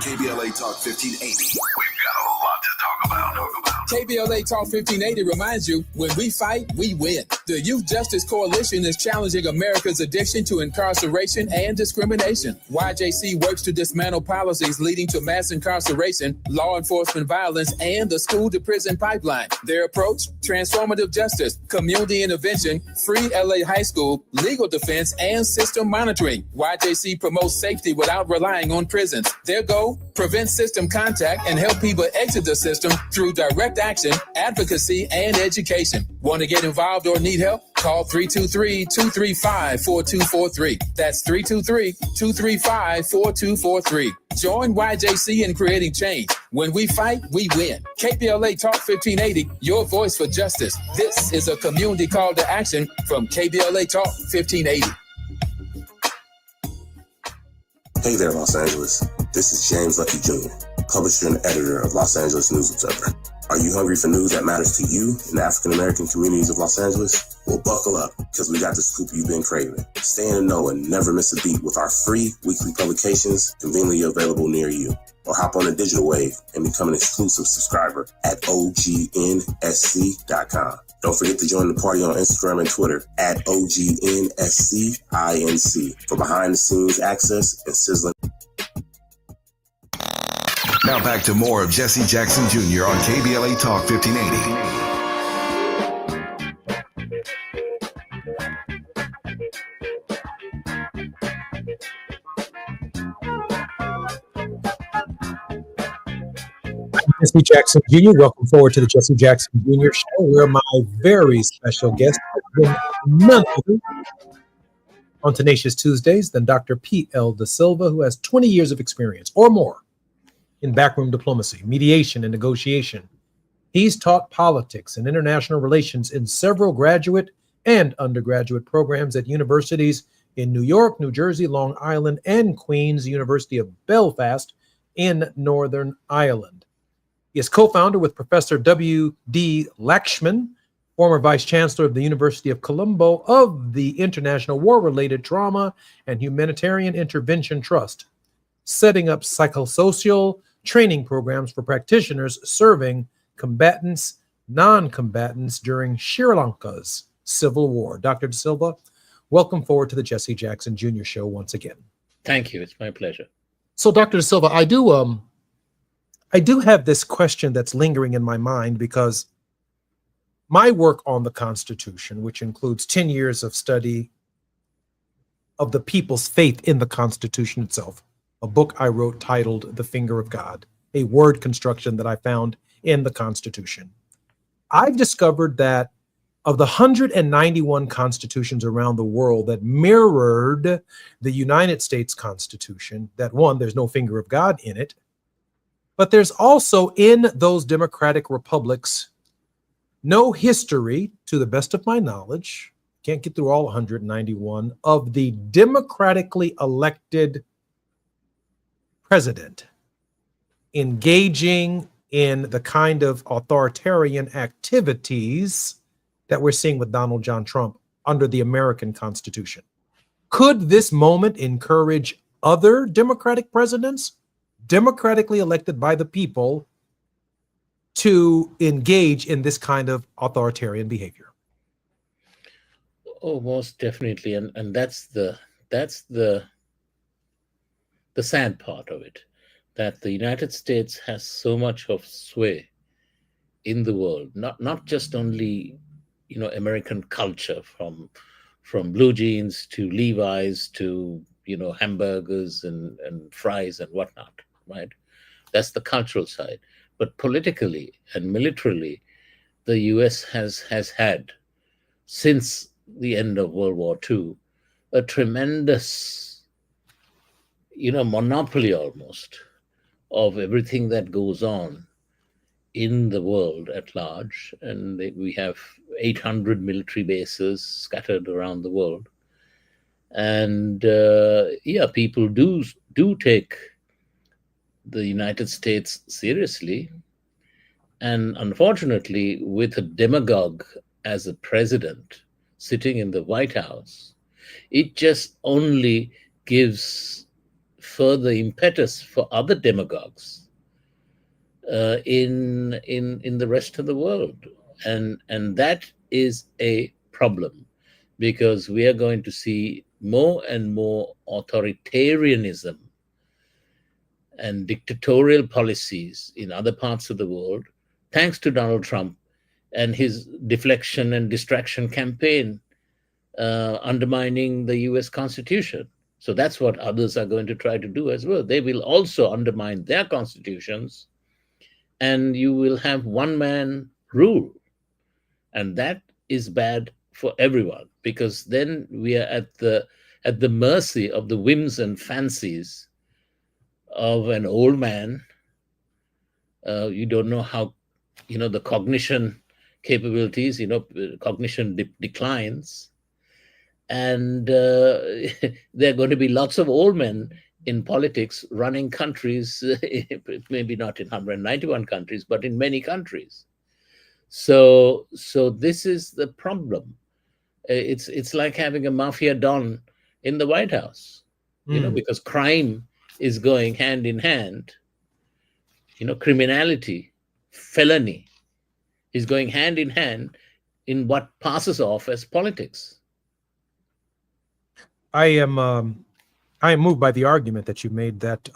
KBLA Talk 1580. We've got a lot KBLA Talk 1580 reminds you, when we fight, we win. The Youth Justice Coalition is challenging America's addiction to incarceration and discrimination. YJC works to dismantle policies leading to mass incarceration, law enforcement violence, and the school-to-prison pipeline. Their approach? Transformative justice, community intervention, free LA high school, legal defense, and system monitoring. YJC promotes safety without relying on prisons. Their goal? Prevent system contact and help people exit the system through direct action, advocacy, and education. Want to get involved or need help? Call 323-235-4243. That's 323-235-4243. Join YJC in creating change. When we fight, we win. KPLA Talk 1580, your voice for justice. This is a community call to action from KBLA Talk 1580. Hey there, Los Angeles. This is James Lucky Jr., publisher and editor of Los Angeles News Observer. Are you hungry for news that matters to you in the African-American communities of Los Angeles? Well, buckle up, because we got the scoop you've been craving. Stay in the know and never miss a beat with our free weekly publications conveniently available near you. Or hop on the digital wave and become an exclusive subscriber at OGNSC.com. Don't forget to join the party on Instagram and Twitter at OGNSCINC for behind-the-scenes access and sizzling. Now back to more of Jesse Jackson Jr. on KBLA Talk 1580. Jesse Jackson Jr. Welcome forward to the Jesse Jackson Jr. Show, where my very special guest has been none other on Tenacious Tuesdays than Dr. P.L. Da Silva, who has 20 years of experience or more in backroom diplomacy, mediation, and negotiation. He's taught politics and international relations in several graduate and undergraduate programs at universities in New York, New Jersey, Long Island, and Queen's University of Belfast in Northern Ireland. He is co-founder with Professor W.D. Lakshman, former Vice Chancellor of the University of Colombo, of the International War-Related Trauma and Humanitarian Intervention Trust, setting up psychosocial training programs for practitioners serving combatants, non-combatants during Sri Lanka's civil war. Dr. Da Silva, welcome forward to the Jesse Jackson Jr. Show once again. Thank you. It's my pleasure. So, Dr. Da Silva, I do have this question that's lingering in my mind, because my work on the Constitution, which includes 10 years of study of the people's faith in the Constitution itself, a book I wrote titled The Finger of God, a word construction that I found in the Constitution. I've discovered that of the 191 constitutions around the world that mirrored the United States Constitution, that one, there's no finger of God in it, but there's also in those democratic republics no history, to the best of my knowledge, can't get through all 191, of the democratically elected president engaging in the kind of authoritarian activities that we're seeing with Donald John Trump under the American Constitution. Could this moment encourage other democratic presidents, democratically elected by the people, to engage in this kind of authoritarian behavior? Oh, most definitely, and that's the sad part of it, that the United States has so much of sway in the world, not just only American culture, from blue jeans to Levi's to hamburgers and fries and whatnot, right? That's the cultural side. But politically and militarily, the U.S. has had, since the end of World War II, a tremendous, monopoly almost of everything that goes on in the world at large. And we have 800 military bases scattered around the world. And people do take the United States seriously. And unfortunately, with a demagogue as a president sitting in the White House, it just only gives further impetus for other demagogues in the rest of the world, and that is a problem, because we are going to see more and more authoritarianism and dictatorial policies in other parts of the world, thanks to Donald Trump and his deflection and distraction campaign, undermining the US Constitution. So that's what others are going to try to do as well. They will also undermine their constitutions, and you will have one man rule. And that is bad for everyone, because then we are at the mercy of the whims and fancies of an old man. You don't know how, the cognition capabilities, cognition declines. And there are going to be lots of old men in politics running countries, maybe not in 191 countries, but in many countries. So this is the problem. It's like having a mafia don in the White House, because crime is going hand in hand. Criminality, felony is going hand in hand in what passes off as politics. I am moved by the argument that you made that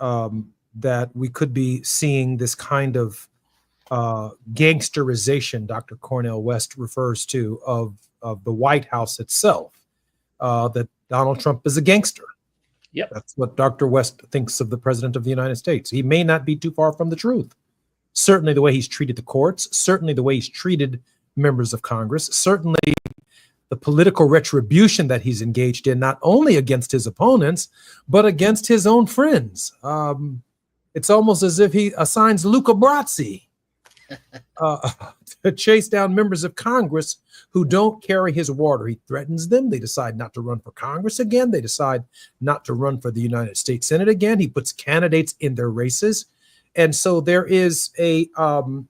that we could be seeing this kind of gangsterization Dr. Cornel West refers to of the White House itself, that Donald Trump is a gangster. Yep. That's what Dr. West thinks of the President of the United States. He may not be too far from the truth. Certainly the way he's treated the courts, certainly the way he's treated members of Congress, certainly the political retribution that he's engaged in, not only against his opponents, but against his own friends. It's almost as if he assigns Luca Brasi to chase down members of Congress who don't carry his water. He threatens them. They decide not to run for Congress again. They decide not to run for the United States Senate again. He puts candidates in their races. And so there is a, I've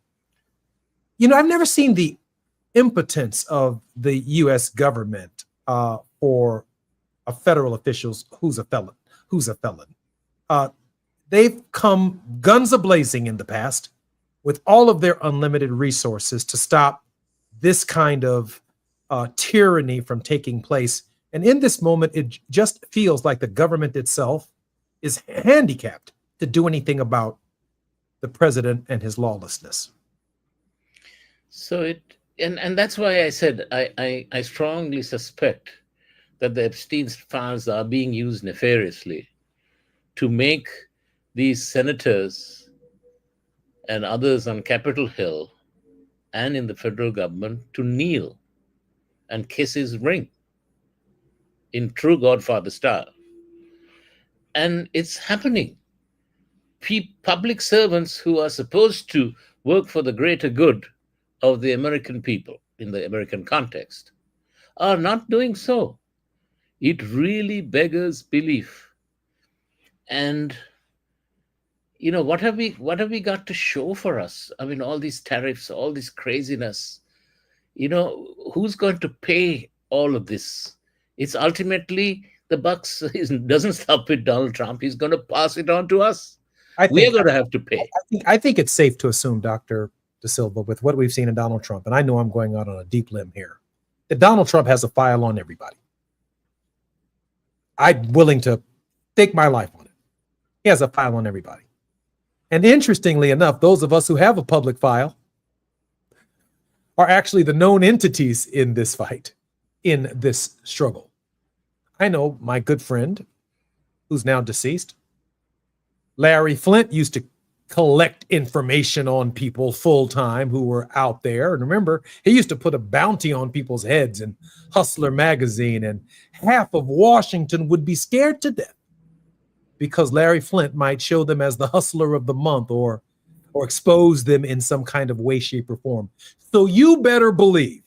never seen the impotence of the U.S. government for a federal officials who's a felon. They've come guns a-blazing in the past with all of their unlimited resources to stop this kind of tyranny from taking place. And in this moment, it just feels like the government itself is handicapped to do anything about the president and his lawlessness. So and that's why I said I strongly suspect that the Epstein files are being used nefariously to make these senators and others on Capitol Hill and in the federal government to kneel and kiss his ring in true Godfather style. And it's happening. Public servants who are supposed to work for the greater good of the American people in the American context are not doing so. It really beggars belief. And what have we got to show for us? I mean, all these tariffs, all this craziness, who's going to pay all of this? It's ultimately the buck doesn't stop with Donald Trump. He's going to pass it on to us. We're going to have to pay. I think it's safe to assume, Dr. De Silva, with what we've seen in Donald Trump, and I know I'm going out on a deep limb here, that Donald Trump has a file on everybody. I'm willing to stake my life on it. He has a file on everybody. And interestingly enough, those of us who have a public file are actually the known entities in this fight, in this struggle. I know my good friend, who's now deceased, Larry Flint, used to collect information on people full time who were out there. And remember, he used to put a bounty on people's heads in Hustler magazine, and half of Washington would be scared to death because Larry Flint might show them as the hustler of the month or expose them in some kind of way, shape, or form. So you better believe,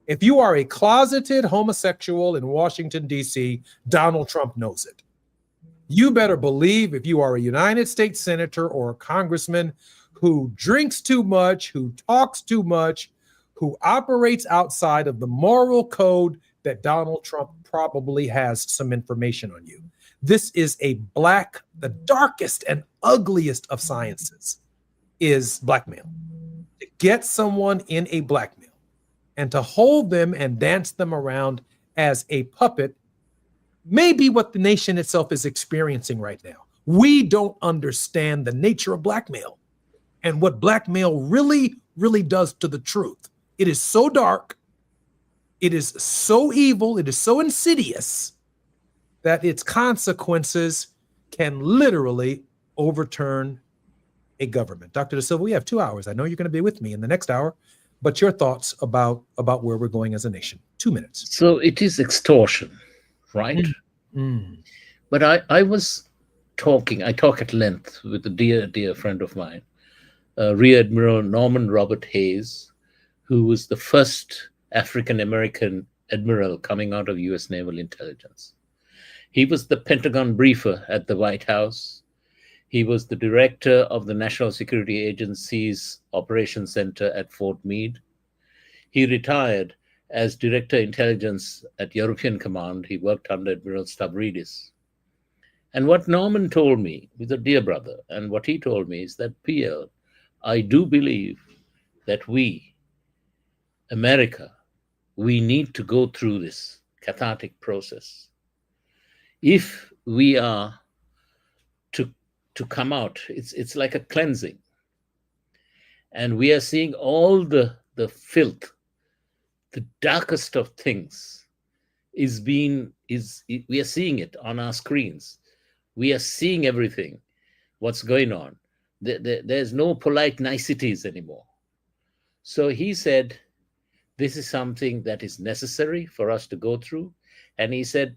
if you are a closeted homosexual in Washington, D.C., Donald Trump knows it. You better believe if you are a United States senator or a congressman who drinks too much, who talks too much, who operates outside of the moral code, that Donald Trump probably has some information on you. This is the darkest and ugliest of sciences. is blackmail. To get someone in a blackmail and to hold them and dance them around as a puppet may be what the nation itself is experiencing right now. We don't understand the nature of blackmail and what blackmail really, really does to the truth. It is so dark, it is so evil, it is so insidious that its consequences can literally overturn a government. Dr. Da Silva, we have 2 hours. I know you're going to be with me in the next hour, but your thoughts about where we're going as a nation. 2 minutes. So it is extortion, right? But I talk at length with a dear friend of mine, Rear Admiral Norman Robert Hayes, who was the first African-American admiral coming out of U.S. Naval Intelligence. He was the Pentagon briefer at the White House. He was the director of the National Security Agency's Operations Center at Fort Meade. He retired as Director Intelligence at European Command. He worked under Admiral Stavridis. And what Norman told me, he's a dear brother, and what he told me is that, PL, I do believe that we, America, we need to go through this cathartic process. If we are to come out, it's like a cleansing. And we are seeing all the filth, the darkest of things we are seeing it on our screens. We are seeing everything, what's going on. There's no polite niceties anymore. So he said, this is something that is necessary for us to go through. And he said,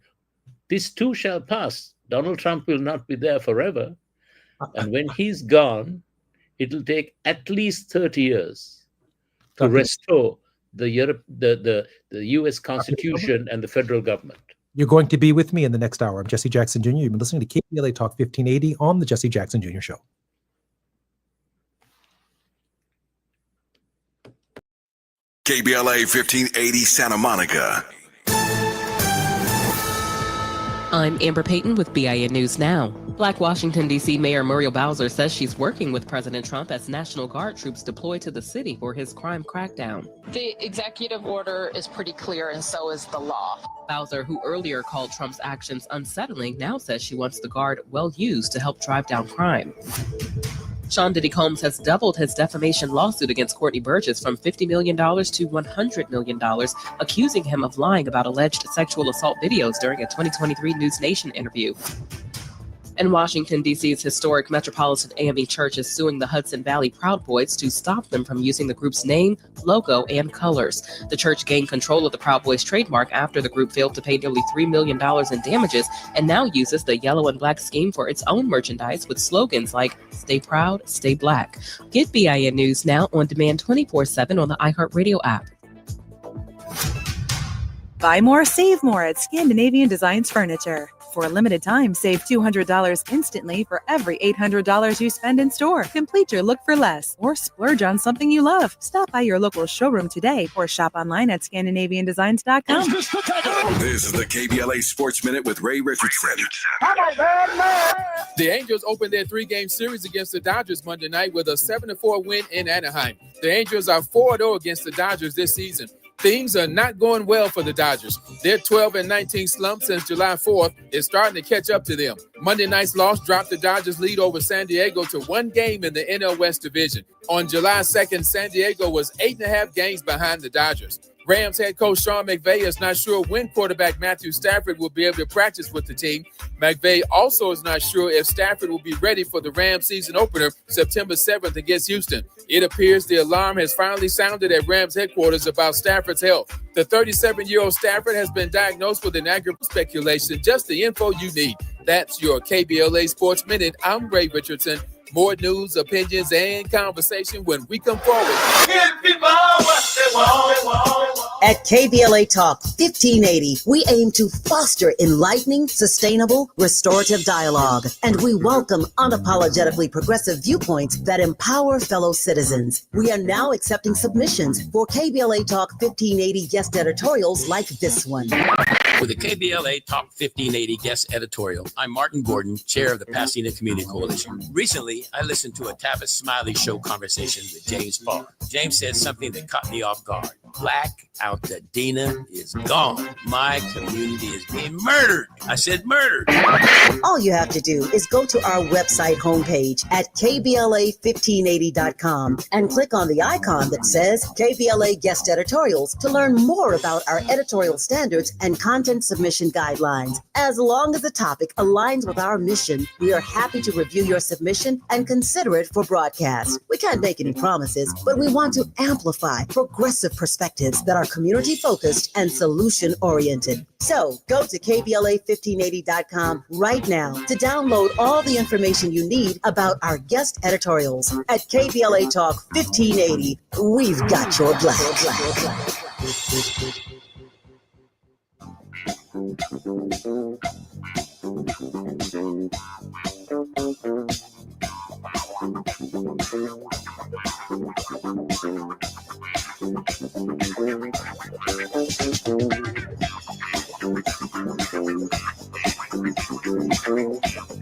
this too shall pass. Donald Trump will not be there forever. And when he's gone, it'll take at least 30 years to restore the U.S. Constitution and the federal government. You're going to be with me in the next hour. I'm Jesse Jackson Jr. You've been listening to KBLA Talk 1580 on the Jesse Jackson Jr. Show. KBLA 1580 Santa Monica. I'm Amber Payton with BIN News Now. Black Washington, D.C. Mayor Muriel Bowser says she's working with President Trump as National Guard troops deploy to the city for his crime crackdown. The executive order is pretty clear, and so is the law. Bowser, who earlier called Trump's actions unsettling, now says she wants the Guard well used to help drive down crime. Sean Diddy Combs has doubled his defamation lawsuit against Courtney Burgess from $50 million to $100 million, accusing him of lying about alleged sexual assault videos during a 2023 News Nation interview. And Washington, D.C.'s historic Metropolitan AME Church is suing the Hudson Valley Proud Boys to stop them from using the group's name, logo, and colors. The church gained control of the Proud Boys trademark after the group failed to pay nearly $3 million in damages and now uses the yellow and black scheme for its own merchandise with slogans like Stay Proud, Stay Black. Get BIN News Now on demand 24/7 on the iHeartRadio app. Buy more, save more at Scandinavian Designs Furniture. For a limited time, save $200 instantly for every $800 you spend in store. Complete your look for less or splurge on something you love. Stop by your local showroom today or shop online at ScandinavianDesigns.com. This is the KBLA Sports Minute with Ray Richardson. The Angels opened their 3-game series against the Dodgers Monday night with a 7-4 win in Anaheim. The Angels are 4-0 against the Dodgers this season. Things are not going well for the Dodgers. Their 12-19 slump since July 4th is starting to catch up to them. Monday night's loss dropped the Dodgers' lead over San Diego to 1 game in the NL West division. On July 2nd, San Diego was 8.5 games behind the Dodgers. Rams head coach Sean McVay is not sure when quarterback Matthew Stafford will be able to practice with the team. McVay also is not sure if Stafford will be ready for the Rams season opener September 7th against Houston. It appears the alarm has finally sounded at Rams headquarters about Stafford's health. The 37-year-old Stafford has been diagnosed with inaccurate speculation. Just the info you need. That's your KBLA Sports Minute. I'm Ray Richardson. More news, opinions, and conversation when we come forward. At KBLA Talk 1580, we aim to foster enlightening, sustainable, restorative dialogue, and we welcome unapologetically progressive viewpoints that empower fellow citizens. We are now accepting submissions for KBLA Talk 1580 guest editorials like this one. With the KBLA Talk 1580 guest editorial, I'm Martin Gordon, chair of the Pasadena Community Coalition. Recently, I listened to a Tavis Smiley Show conversation with James Farr. James said something that caught me off guard. Black out the Dina is gone. My community is being murdered. I said murdered. All you have to do is go to our website homepage at kbla1580.com and click on the icon that says KBLA Guest Editorials to learn more about our editorial standards and content submission guidelines. As long as the topic aligns with our mission, we are happy to review your submission and consider it for broadcast. We can't make any promises, but we want to amplify progressive perspectives that are community-focused and solution-oriented. So go to kbla1580.com right now to download all the information you need about our guest editorials. At KBLA Talk 1580, we've got your black.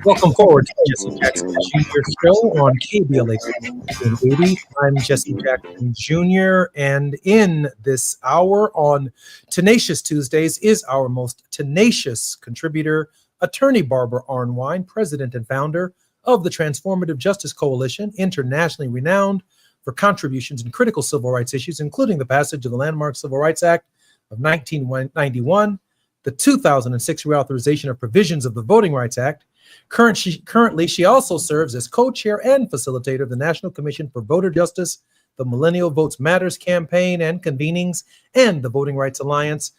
Welcome forward to Jesse Jackson Jr. Show on KBLA 1580. I'm Jesse Jackson Jr. And in this hour on Tenacious Tuesdays is our most tenacious contributor, attorney Barbara Arnwine, president and founder of the Transformative Justice Coalition, internationally renowned for contributions in critical civil rights issues, including the passage of the landmark Civil Rights Act of 1991, the 2006 reauthorization of provisions of the Voting Rights Act. Currently, she also serves as co-chair and facilitator of the National Commission for Voter Justice, the Millennial Votes Matters campaign and convenings, and the Voting Rights Alliance.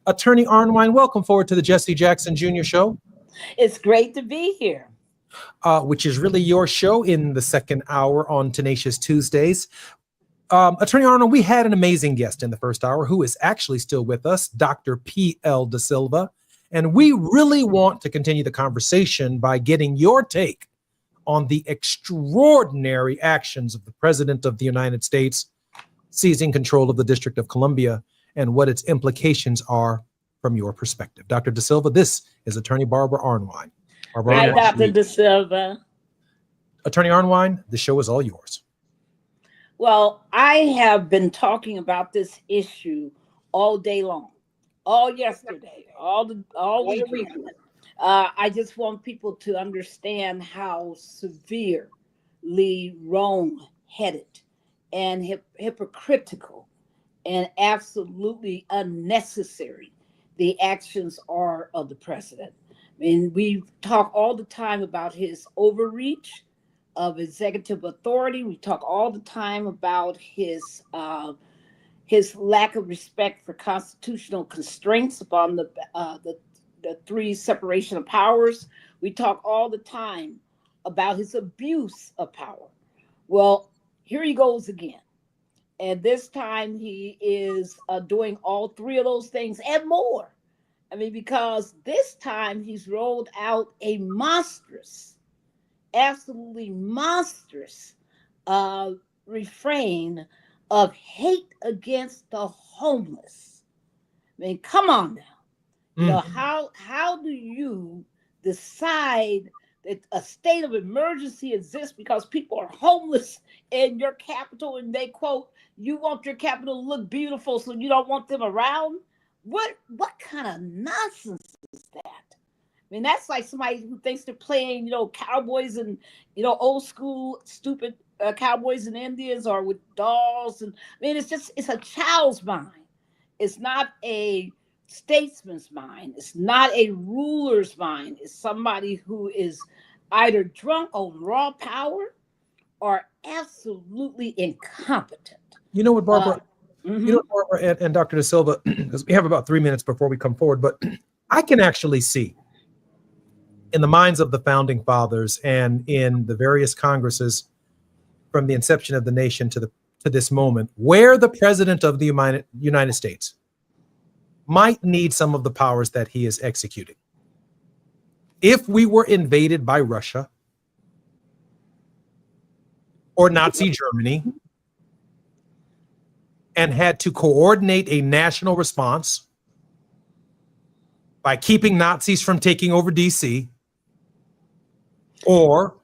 Attorney Arnwine, welcome forward to the Jesse Jackson Jr. Show. It's great to be here. Which is really your show in the second hour on Tenacious Tuesdays. Attorney Arnold, we had an amazing guest in the first hour who is actually still with us, Dr. P.L. Da Silva. And we really want to continue the conversation by getting your take on the extraordinary actions of the President of the United States seizing control of the District of Columbia and what its implications are from your perspective. Dr. Da Silva, this is Attorney Barbara Arnwine. Hi, Dr. Da Silva. Attorney Arnwine, the show is all yours. Well, I have been talking about this issue all day long, all yesterday, all week. I just want people to understand how severely wrong-headed and hypocritical and absolutely unnecessary the actions are of the president. I mean, we talk all the time about his overreach of executive authority. We talk all the time about his lack of respect for constitutional constraints upon the three separation of powers. We talk all the time about his abuse of power. Well, here he goes again. And this time he is doing all three of those things and more. I mean, because this time he's rolled out a monstrous, absolutely monstrous refrain of hate against the homeless. I mean, come on now. You know, how do you decide that a state of emergency exists because people are homeless in your capital and they quote, you want your capital to look beautiful so you don't want them around? What kind of nonsense is that? I mean, that's like somebody who thinks they're playing, cowboys and, old school, stupid cowboys and Indians or with dolls. And I mean, it's a child's mind. It's not a statesman's mind. It's not a ruler's mind. It's somebody who is either drunk on raw power or absolutely incompetent. You know what, Barbara? You know, Barbara and Dr. Da Silva, because we have about 3 minutes before we come forward, but I can actually see in the minds of the founding fathers and in the various Congresses from the inception of the nation to this moment, where the President of the United States might need some of the powers that he is executing. If we were invaded by Russia or Nazi Germany and had to coordinate a national response, by keeping Nazis from taking over DC. Or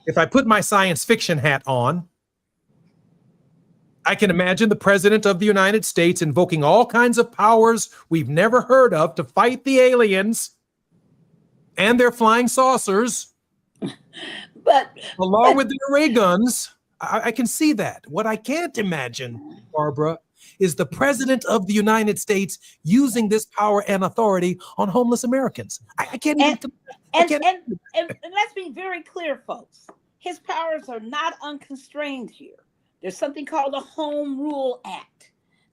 if I put my science fiction hat on, I can imagine the President of the United States invoking all kinds of powers we've never heard of to fight the aliens and their flying saucers, along with their ray guns. I can see that. What I can't imagine, Barbara, is the President of the United States using this power and authority on homeless Americans. I can't even. And let's be very clear, folks. His powers are not unconstrained here. There's something called the Home Rule Act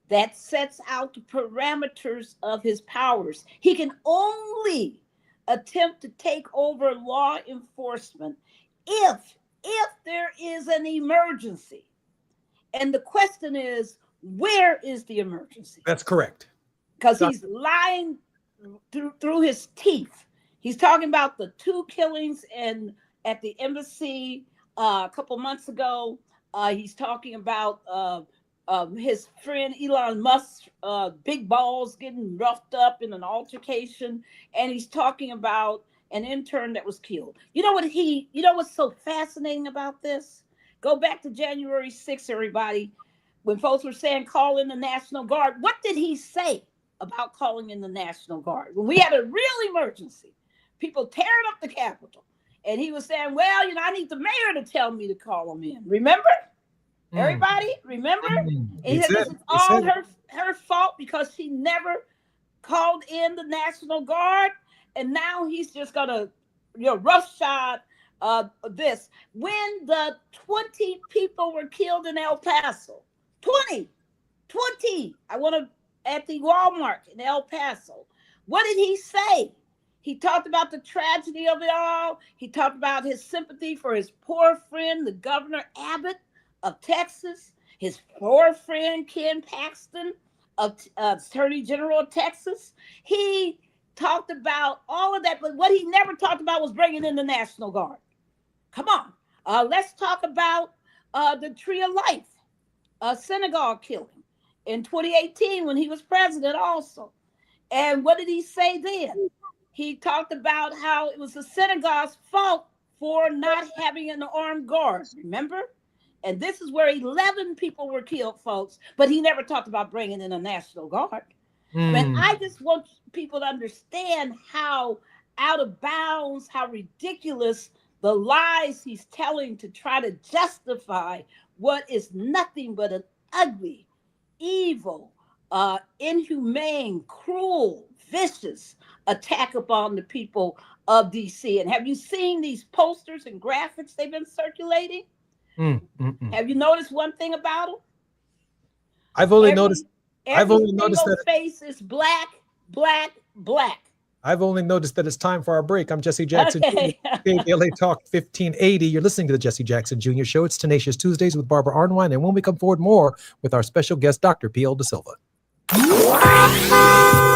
that sets out the parameters of his powers. He can only attempt to take over law enforcement if there is an emergency. And the question is, where is the emergency? That's correct. Because he's lying through his teeth. He's talking about the 2 killings at the embassy a couple months ago. He's talking about his friend Elon Musk's big balls getting roughed up in an altercation, and he's talking about an intern that was killed. You know what's so fascinating about this? Go back to January 6th, everybody, when folks were saying call in the National Guard. What did he say about calling in the National Guard? When we had a real emergency, people tearing up the Capitol, and he was saying, well, I need the mayor to tell me to call them in. Remember? Everybody, remember? And he said this is all her fault because she never called in the National Guard. And now he's just gonna, roughshod this. When the 20 people were killed in El Paso, 20, at the Walmart in El Paso, what did he say? He talked about the tragedy of it all. He talked about his sympathy for his poor friend, the Governor Abbott of Texas, his poor friend Ken Paxton, Attorney General of Texas. He talked about all of that, but what he never talked about was bringing in the National Guard. Come on. Let's talk about the Tree of Life, synagogue killing in 2018 when he was president also. And what did he say then? He talked about how it was the synagogue's fault for not having an armed guard, remember? And this is where 11 people were killed, folks, but he never talked about bringing in a National Guard. And I just want people to understand how out of bounds, how ridiculous the lies he's telling to try to justify what is nothing but an ugly, evil, inhumane, cruel, vicious attack upon the people of DC. And have you seen these posters and graphics they've been circulating? Have you noticed one thing about them? I've only noticed that face is black, black, black. I've only noticed that it's time for our break. I'm Jesse Jackson, KBLA Talk 1580. You're listening to the Jesse Jackson Jr. Show. It's Tenacious Tuesdays with Barbara Arnwine. And when we come forward, more with our special guest, Dr. P.L. Da Silva.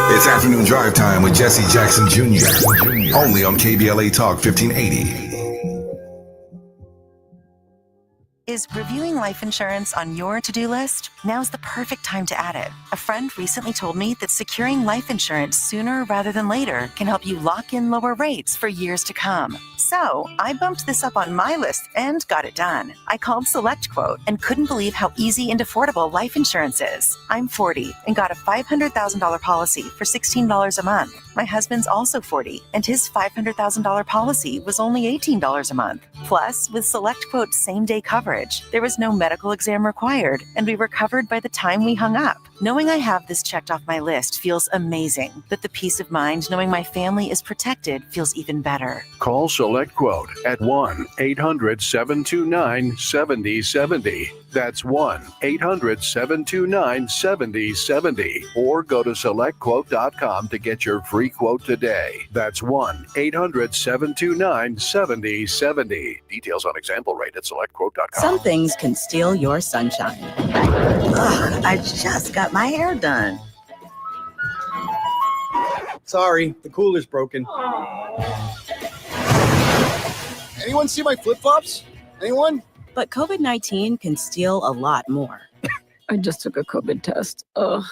It's afternoon drive time with Jesse Jackson Jr. Only on KBLA Talk 1580. Is reviewing life insurance on your to-do list? Now's the perfect time to add it. A friend recently told me that securing life insurance sooner rather than later can help you lock in lower rates for years to come. So I bumped this up on my list and got it done. I called SelectQuote and couldn't believe how easy and affordable life insurance is. I'm 40 and got a $500,000 policy for $16 a month. My husband's also 40 and his $500,000 policy was only $18 a month. Plus, with SelectQuote's same-day coverage, there was no medical exam required and we were covered by the time we hung up. Knowing I have this checked off my list feels amazing, but the peace of mind knowing my family is protected feels even better. Call SelectQuote at 1-800-729-7070. That's 1-800-729-7070. Or go to SelectQuote.com to get your free quote today. That's 1-800-729-7070. Details on example rate at SelectQuote.com. Some things can steal your sunshine. Ugh, I just got my hair done. Sorry, the cooler's broken. Anyone see my flip-flops? Anyone? But COVID-19 can steal a lot more. I just took a COVID test. Ugh.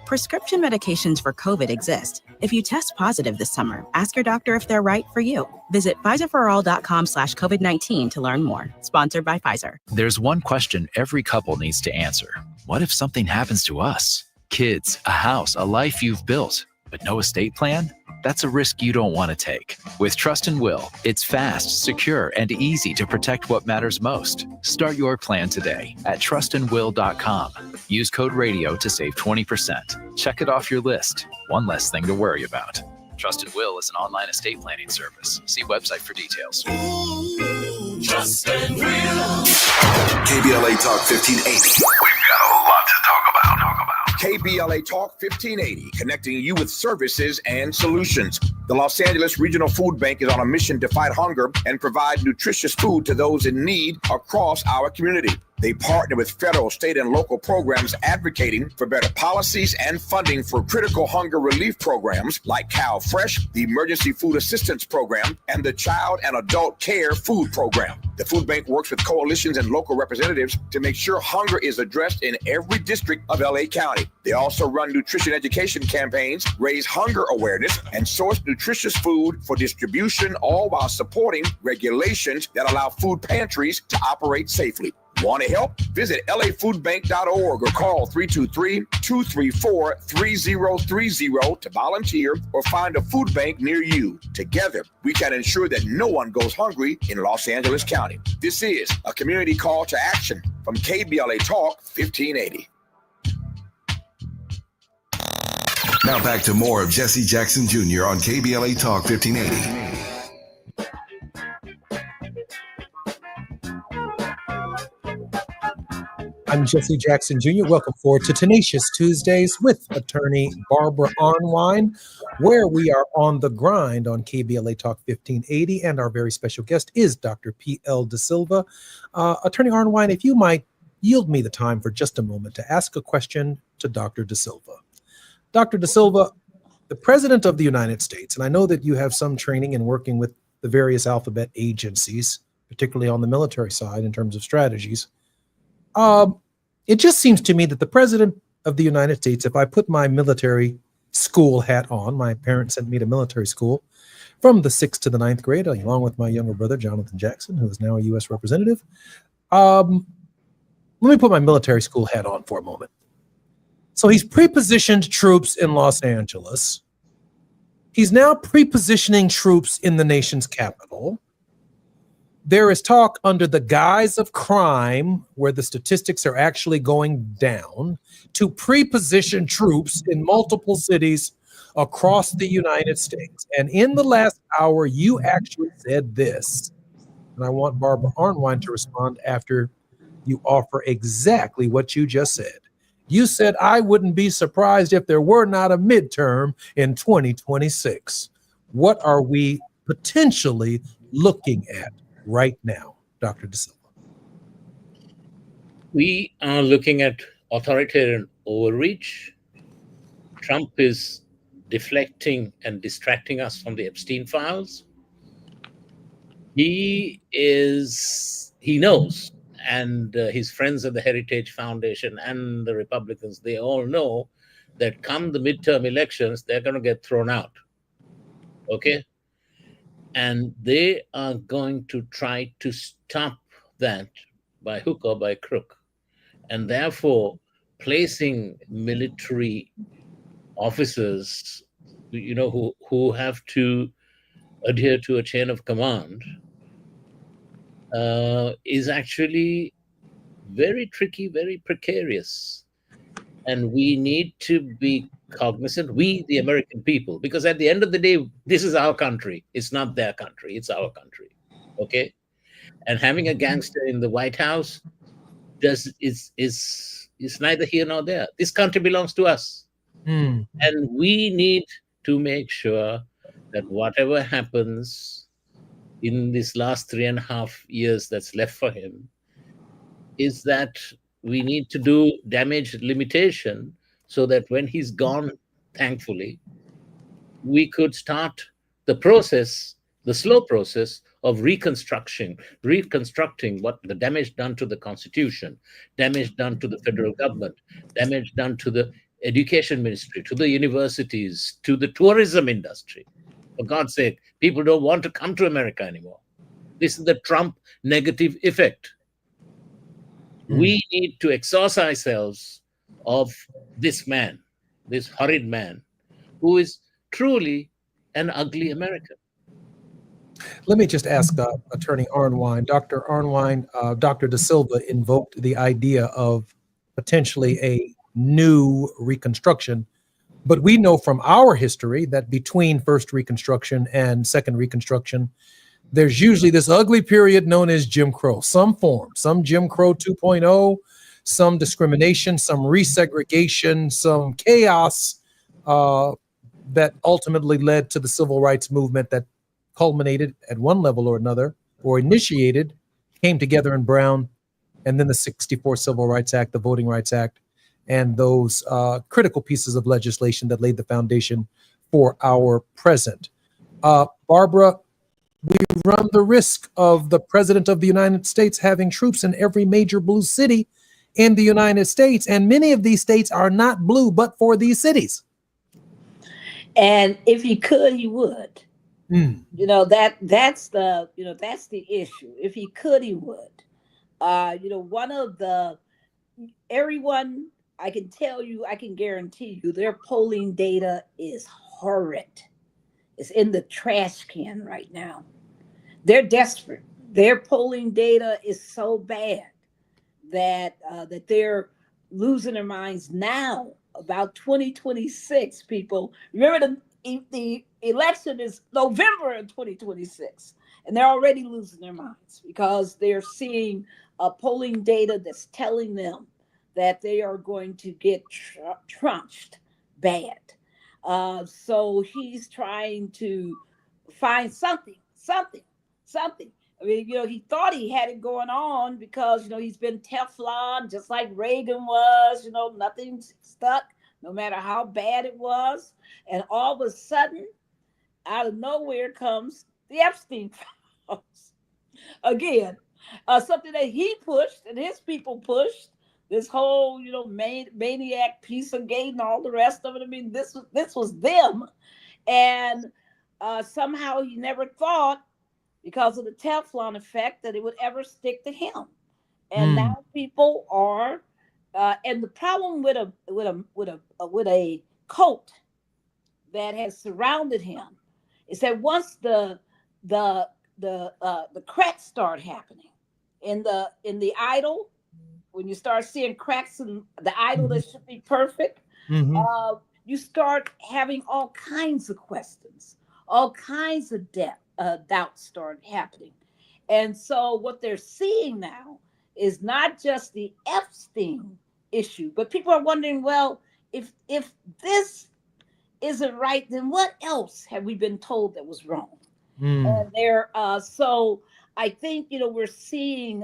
Prescription medications for COVID exist, If you test positive this summer, ask your doctor if they're right for you. Visit Pfizerforall.com/COVID-19 to learn more. Sponsored by Pfizer. There's one question every couple needs to answer. What if something happens to us? Kids, a house, a life you've built, but no estate plan? That's a risk you don't want to take. With Trust and Will, it's fast, secure, and easy to protect what matters most. Start your plan today at trustandwill.com. Use code RADIO to save 20%. Check it off your list. One less thing to worry about. Trust and Will is an online estate planning service. See website for details. Trust and Will. KBLA Talk 1580. We've got a lot to talk about. KBLA Talk 1580, connecting you with services and solutions. The Los Angeles Regional Food Bank is on a mission to fight hunger and provide nutritious food to those in need across our community. They partner with federal, state, and local programs advocating for better policies and funding for critical hunger relief programs like Cal Fresh, the Emergency Food Assistance Program, and the Child and Adult Care Food Program. The food bank works with coalitions and local representatives to make sure hunger is addressed in every district of LA County. They also run nutrition education campaigns, raise hunger awareness, and source nutritious food for distribution, all while supporting regulations that allow food pantries to operate safely. Want to help? Visit lafoodbank.org or call 323-234-3030 to volunteer or find a food bank near you. Together, we can ensure that no one goes hungry in Los Angeles County. This is a community call to action from KBLA Talk 1580. Now back to more of Jesse Jackson Jr. on KBLA Talk 1580. I'm Jesse Jackson Jr. Welcome forward to Tenacious Tuesdays with attorney Barbara Arnwine, where we are on the grind on KBLA Talk 1580, and our very special guest is Dr. P.L. De Silva. Attorney Arnwine, if you might yield me the time for just a moment to ask a question to Dr. De Silva. Dr. De Silva, the President of the United States, and I know that you have some training in working with the various alphabet agencies, particularly on the military side in terms of strategies. It just seems to me that the President of the United States, if I put my military school hat on, my parents sent me to military school from the 6th to the 9th grade, along with my younger brother, Jonathan Jackson, who is now a U.S. representative. Let me put my military school hat on for a moment. So he's pre-positioned troops in Los Angeles. He's now pre-positioning troops in the nation's capital. There is talk under the guise of crime, where the statistics are actually going down, to pre-position troops in multiple cities across the United States. And in the last hour, you actually said this, and I want Barbara Arnwine to respond after you offer exactly what you just said. You said, I wouldn't be surprised if there were not a midterm in 2026. What are we potentially looking at right now, Dr. De Silva? We are looking at authoritarian overreach. Trump is deflecting and distracting us from the Epstein files. He knows, and his friends at the Heritage Foundation and the Republicans, they all know that come the midterm elections, they're going to get thrown out. Okay? And they are going to try to stop that by hook or by crook. And therefore, placing military officers, who have to adhere to a chain of command, is actually very tricky, very precarious. And we need to be cognizant, we, the American people, because at the end of the day, this is our country. It's not their country. It's our country. Okay? And having a gangster in the White House is neither here nor there. This country belongs to us. And we need to make sure that whatever happens in this last 3.5 years that's left for him is that we need to do damage limitation so that when he's gone, thankfully, we could start the process, the slow process of reconstructing what the damage done to the Constitution, damage done to the federal government, damage done to the education ministry, to the universities, to the tourism industry. For God's sake, people don't want to come to America anymore. This is the Trump negative effect. We need to exhaust ourselves of this man, this horrid man, who is truly an ugly American. Let me just ask Attorney Arnwine. Dr. Arnwine, Dr. De Silva invoked the idea of potentially a new Reconstruction. But we know from our history that between first Reconstruction and second Reconstruction, there's usually this ugly period known as Jim Crow, some form, some Jim Crow 2.0, some discrimination, some resegregation, some chaos that ultimately led to the civil rights movement that culminated at one level or another, or initiated, came together in Brown, and then the 64 Civil Rights Act, the Voting Rights Act, and those critical pieces of legislation that laid the foundation for our present. Barbara, we run the risk of the President of the United States having troops in every major blue city in the United States, and many of these states are not blue but for these cities. And if he could, he would. That's the issue. If he could, he would. Everyone, I can tell you, I can guarantee you, their polling data is horrid. It's in the trash can right now. They're desperate. Their polling data is so bad that they're losing their minds now about 2026. People remember the election is November of 2026, and they're already losing their minds because they're seeing polling data that's telling them that they are going to get trunched bad. So he's trying to find something. I mean, he thought he had it going on because, he's been Teflon, just like Reagan was, nothing stuck, no matter how bad it was. And all of a sudden, out of nowhere comes the Epstein files. Again, something that he pushed and his people pushed. This whole, maniac piece of gate and all the rest of it. I mean, this was them. And somehow he never thought, because of the Teflon effect, that it would ever stick to him. And now people are, and the problem with a cult that has surrounded him is that once the cracks start happening in the idol, when you start seeing cracks in the idol that should be perfect, you start having all kinds of questions, all kinds of doubts start happening. And so what they're seeing now is not just the Epstein issue, but people are wondering, well, if this isn't right, then what else have we been told that was wrong? And so I think, we're seeing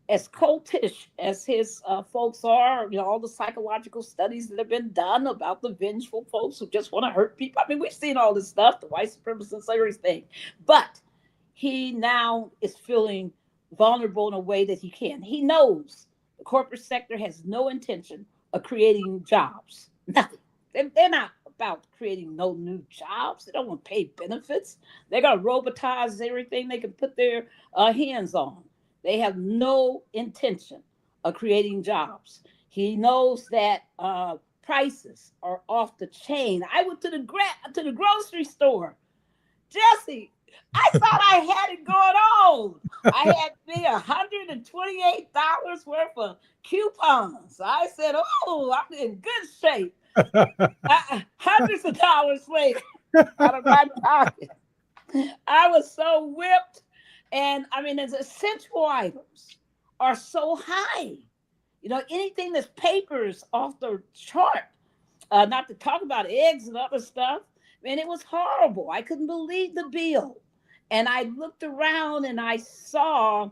as cultish as his folks are, all the psychological studies that have been done about the vengeful folks who just want to hurt people. I mean, we've seen all this stuff, the white supremacist, everything. But he now is feeling vulnerable in a way that he can. He knows the corporate sector has no intention of creating jobs. Nothing. They're not about creating no new jobs. They don't want to pay benefits. They're going to robotize everything they can put their hands on. They have no intention of creating jobs. He knows that prices are off the chain. I went to the grocery store. Jesse, I thought I had it going on. I had me $128 worth of coupons. I said, oh, I'm in good shape. Hundreds of dollars later out of my pocket. I was so whipped. And I mean, as essential items are so high. Anything that's papers off the chart, not to talk about eggs and other stuff. Man, it was horrible. I couldn't believe the bill. And I looked around and I saw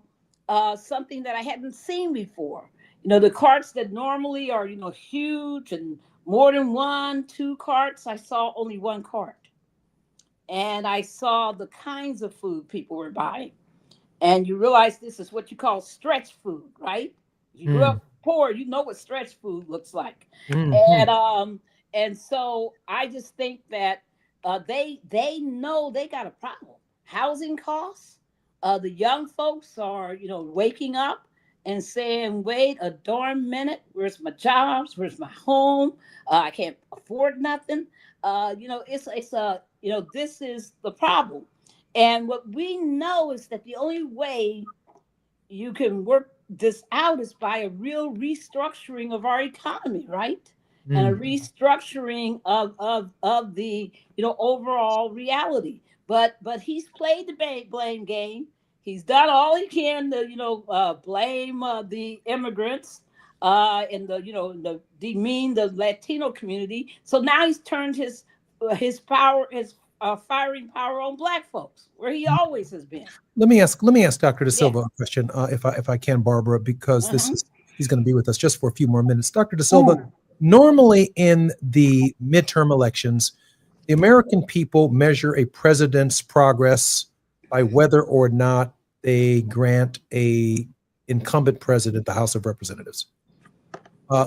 something that I hadn't seen before. The carts that normally are, huge and more than 1, 2 carts, I saw only 1 cart. And I saw the kinds of food people were buying. And you realize this is what you call stretch food, right? If you grew up poor, you know what stretch food looks like. Mhm. And so I just think that they know they got a problem. Housing costs. The young folks are, waking up and saying, "Wait a darn minute, where's my jobs? Where's my home? I can't afford nothing." It's a this is the problem. And what we know is that the only way you can work this out is by a real restructuring of our economy, right? And a restructuring of the overall reality. But he's played the blame game. He's done all he can to blame the immigrants and the demean the Latino community. So now he's turned his firing power on Black folks, where he always has been. Let me ask Dr. De Silva Yes. a question, if I can, Barbara, because Uh-huh. he's going to be with us just for a few more minutes. Dr. De Silva, normally in the midterm elections, the American people measure a president's progress by whether or not they grant a incumbent president the House of Representatives.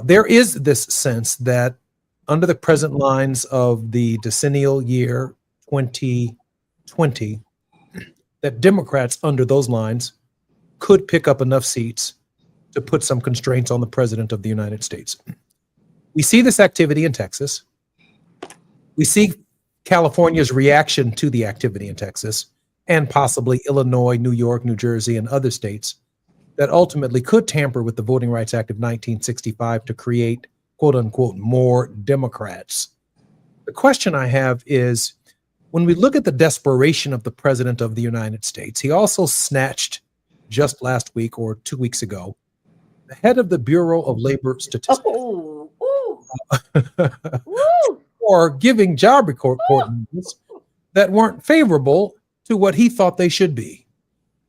There is this sense that under the present lines of the decennial year 2020, that Democrats under those lines could pick up enough seats to put some constraints on the president of the United States. We see this activity in Texas. We see California's reaction to the activity in Texas, and possibly Illinois, New York, New Jersey, and other states that ultimately could tamper with the Voting Rights Act of 1965 to create, quote unquote, more Democrats. The question I have is, when we look at the desperation of the president of the United States, he also snatched just last week or 2 weeks ago the head of the Bureau of Labor Statistics for giving job report numbers that weren't favorable to what he thought they should be.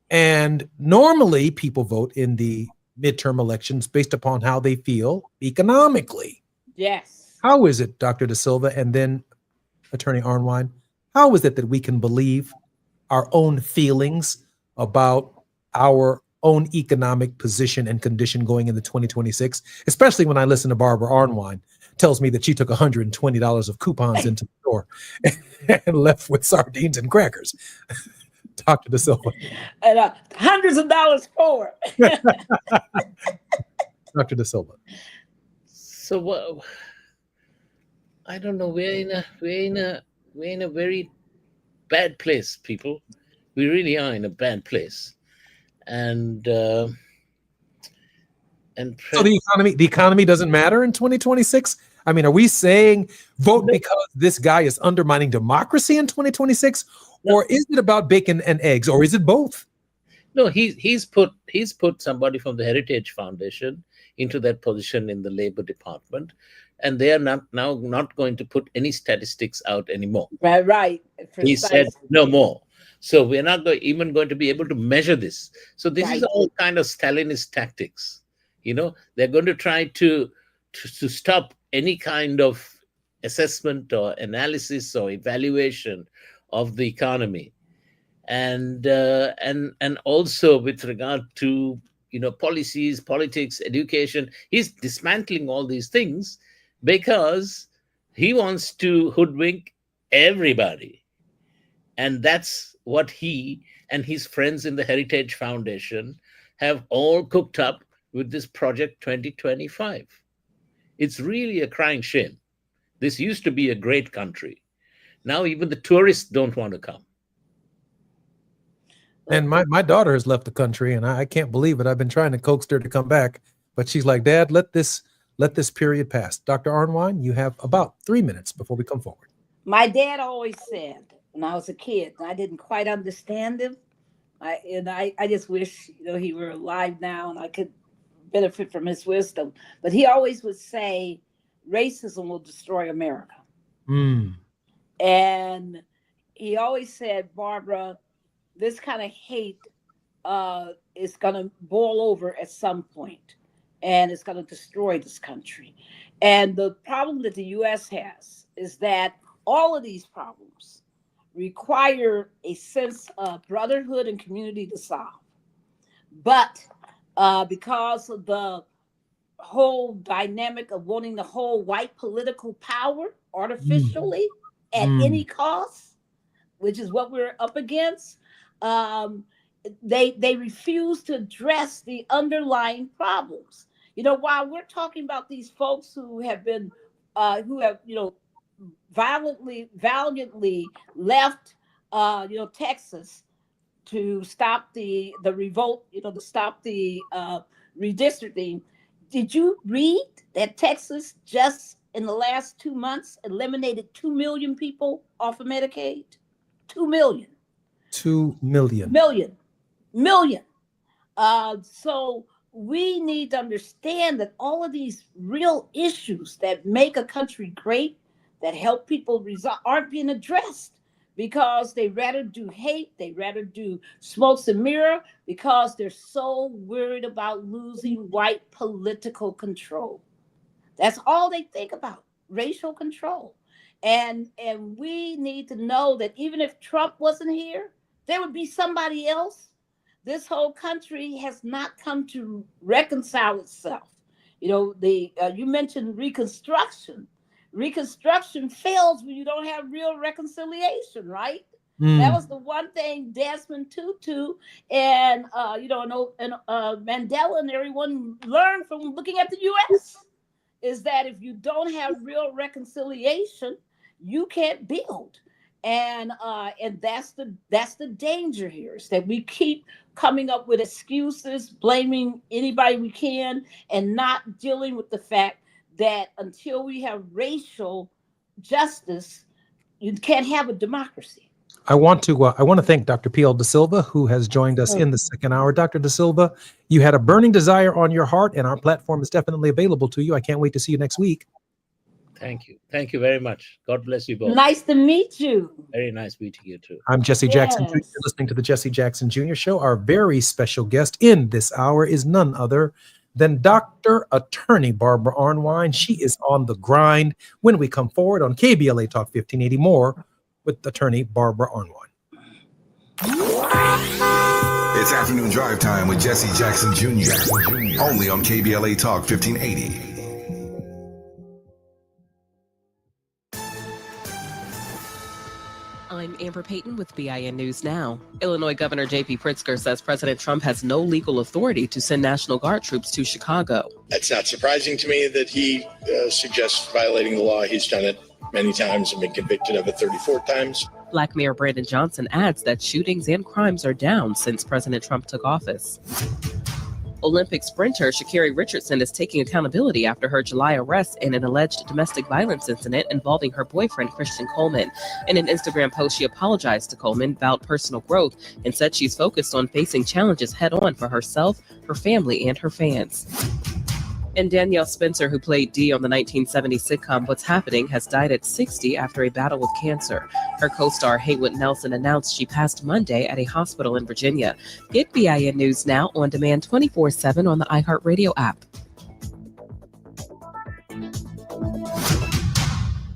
And normally people vote in the midterm elections based upon how they feel economically. Yes. How is it, Dr. De Silva, and then Attorney Arnwine, how is it that we can believe our own feelings about our own economic position and condition going into 2026, especially when I listen to Barbara Arnwine tells me that she took $120 of coupons into the store and left with sardines and crackers. Dr. De Silva. And hundreds of dollars for Dr. De Silva. So what? I don't know. We're in a very bad place, people. We really are in a bad place, and so the economy doesn't matter in 2026. I mean, are we saying vote because this guy is undermining democracy in 2026, or is it about bacon and eggs, or is it both? No, he's put somebody from the Heritage Foundation into that position in the Labor Department, and they are now not going to put any statistics out anymore. Right. He said no more. So we're not even going to be able to measure this. So this is all kind of Stalinist tactics. They're going to try to stop any kind of assessment or analysis or evaluation of the economy, and also with regard to policies, politics, education. He's dismantling all these things because he wants to hoodwink everybody. And that's what he and his friends in the Heritage Foundation have all cooked up with this Project 2025. It's really a crying shame. This used to be a great country. Now even the tourists don't want to come. And my daughter has left the country, and I can't believe it. I've been trying to coax her to come back, but she's like, Dad, let this period pass. Dr. Arnwine, you have about 3 minutes before we come forward. My dad always said when I was a kid, and I didn't quite understand him. I just wish he were alive now and I could benefit from his wisdom. But he always would say, racism will destroy America. And he always said, Barbara, this kind of hate is going to boil over at some point, and it's going to destroy this country. And the problem that the U.S. has is that all of these problems require a sense of brotherhood and community to solve. But because of the whole dynamic of wanting to hold white political power artificially at any cost, which is what we're up against. They refuse to address the underlying problems. While we're talking about these folks who have been valiantly left Texas to stop the revolt, to stop the redistricting. Did you read that Texas just in the last 2 months eliminated 2 million people off of Medicaid? 2 million. 2 million. Million. So we need to understand that all of these real issues that make a country great, that help people resolve, aren't being addressed because they rather do hate, they rather do smokes and mirror because they're so worried about losing white political control. That's all they think about, racial control. And we need to know that even if Trump wasn't here, there would be somebody else. This whole country has not come to reconcile itself. You mentioned Reconstruction. Reconstruction fails when you don't have real reconciliation, right? That was the one thing Desmond Tutu and Mandela and everyone learned from looking at the U.S. is that if you don't have real reconciliation, you can't build. And that's the danger here, is that we keep coming up with excuses, blaming anybody we can, and not dealing with the fact that until we have racial justice, you can't have a democracy. I want to thank Dr. P.L. Da Silva, who has joined us in the second hour. Dr. Da Silva, you had a burning desire on your heart, and our platform is definitely available to you. I can't wait to see you next week. Thank you. Thank you very much. God bless you both. Nice to meet you. Very nice meeting you too. I'm Jesse Jackson. You're listening to the Jesse Jackson Jr. Show. Our very special guest in this hour is none other than Dr. Attorney Barbara Arnwine. She is on the grind. When we come forward on KBLA Talk 1580, more with Attorney Barbara Arnwine. It's afternoon drive time with Jesse Jackson Jr. Only on KBLA Talk 1580. I'm Amber Payton with BIN News Now. Illinois Governor J.B. Pritzker says President Trump has no legal authority to send National Guard troops to Chicago. It's not surprising to me that he suggests violating the law. He's done it many times and been convicted of it 34 times. Black Mayor Brandon Johnson adds that shootings and crimes are down since President Trump took office. Olympic sprinter Sha'Carri Richardson is taking accountability after her July arrest in an alleged domestic violence incident involving her boyfriend, Christian Coleman. In an Instagram post, she apologized to Coleman, vowed personal growth, and said she's focused on facing challenges head-on for herself, her family, and her fans. And Danielle Spencer, who played Dee on the 1970 sitcom What's Happening, has died at 60 after a battle with cancer. Her co-star Haywood Nelson announced she passed Monday at a hospital in Virginia. Get BIN News Now on demand 24/7 on the iHeartRadio app.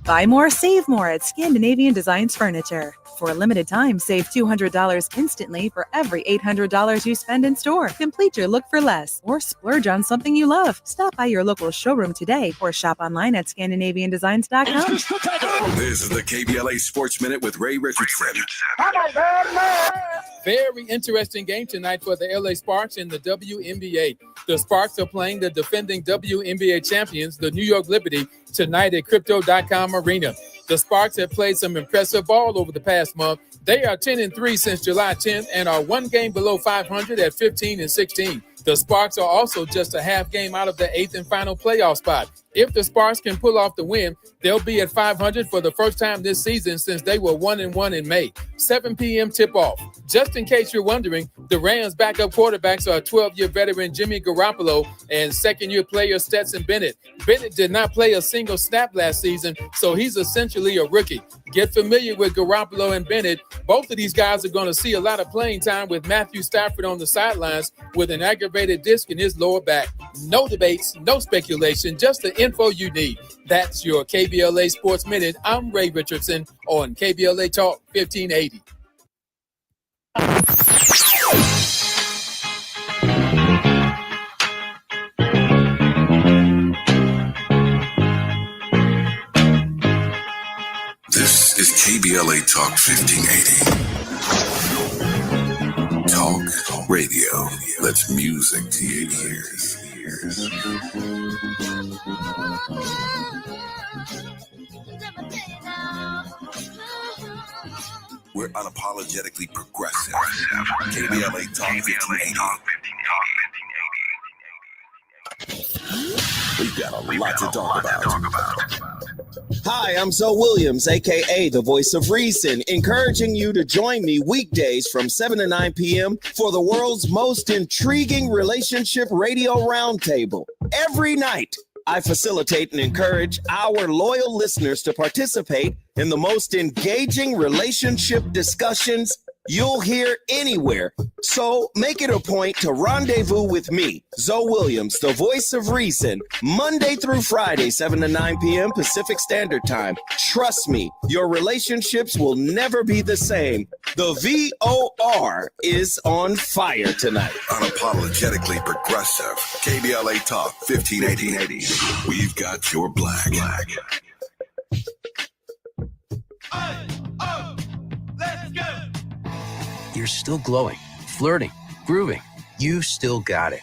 Buy more, save more at Scandinavian Designs Furniture. For a limited time, save $200 instantly for every $800 you spend in store. Complete your look for less or splurge on something you love. Stop by your local showroom today or shop online at ScandinavianDesigns.com. This is the KBLA Sports Minute with Ray Richardson. Very interesting game tonight for the LA Sparks in the WNBA. The Sparks are playing the defending WNBA champions, the New York Liberty, tonight at Crypto.com Arena. The Sparks have played some impressive ball over the past month. They are 10-3 since July 10th and are one game below 500 at 15-16. The Sparks are also just a half game out of the 8th and final playoff spot. If the Sparks can pull off the win, they'll be at 500 for the first time this season since they were 1-1 in May. 7 p.m. tip-off. Just in case you're wondering, the Rams' backup quarterbacks are 12-year veteran Jimmy Garoppolo and second-year player Stetson Bennett. Bennett did not play a single snap last season, so he's essentially a rookie. Get familiar with Garoppolo and Bennett. Both of these guys are going to see a lot of playing time with Matthew Stafford on the sidelines with an aggravated disc in his lower back. No debates, no speculation, just the info you need. That's your KBLA Sports Minute. I'm Ray Richardson on KBLA Talk 1580. KBLA Talk 1580. Talk radio. That's music to your ears. We're unapologetically progressive. KBLA Talk 1580. We've got a lot to talk about. Hi, I'm Zoe Williams, aka the Voice of Reason, encouraging you to join me weekdays from 7 to 9 p.m. for the world's most intriguing relationship radio roundtable. Every night, I facilitate and encourage our loyal listeners to participate in the most engaging relationship discussions you'll hear anywhere. So make it a point to rendezvous with me, Zoe Williams, the Voice of Reason, Monday through Friday, 7 to 9 p.m. Pacific Standard Time. Trust me, your relationships will never be the same. The VOR is on fire tonight. Unapologetically progressive. KBLA Talk 1580. We've got your black. Let's go. You're still glowing, flirting, grooving. You still got it.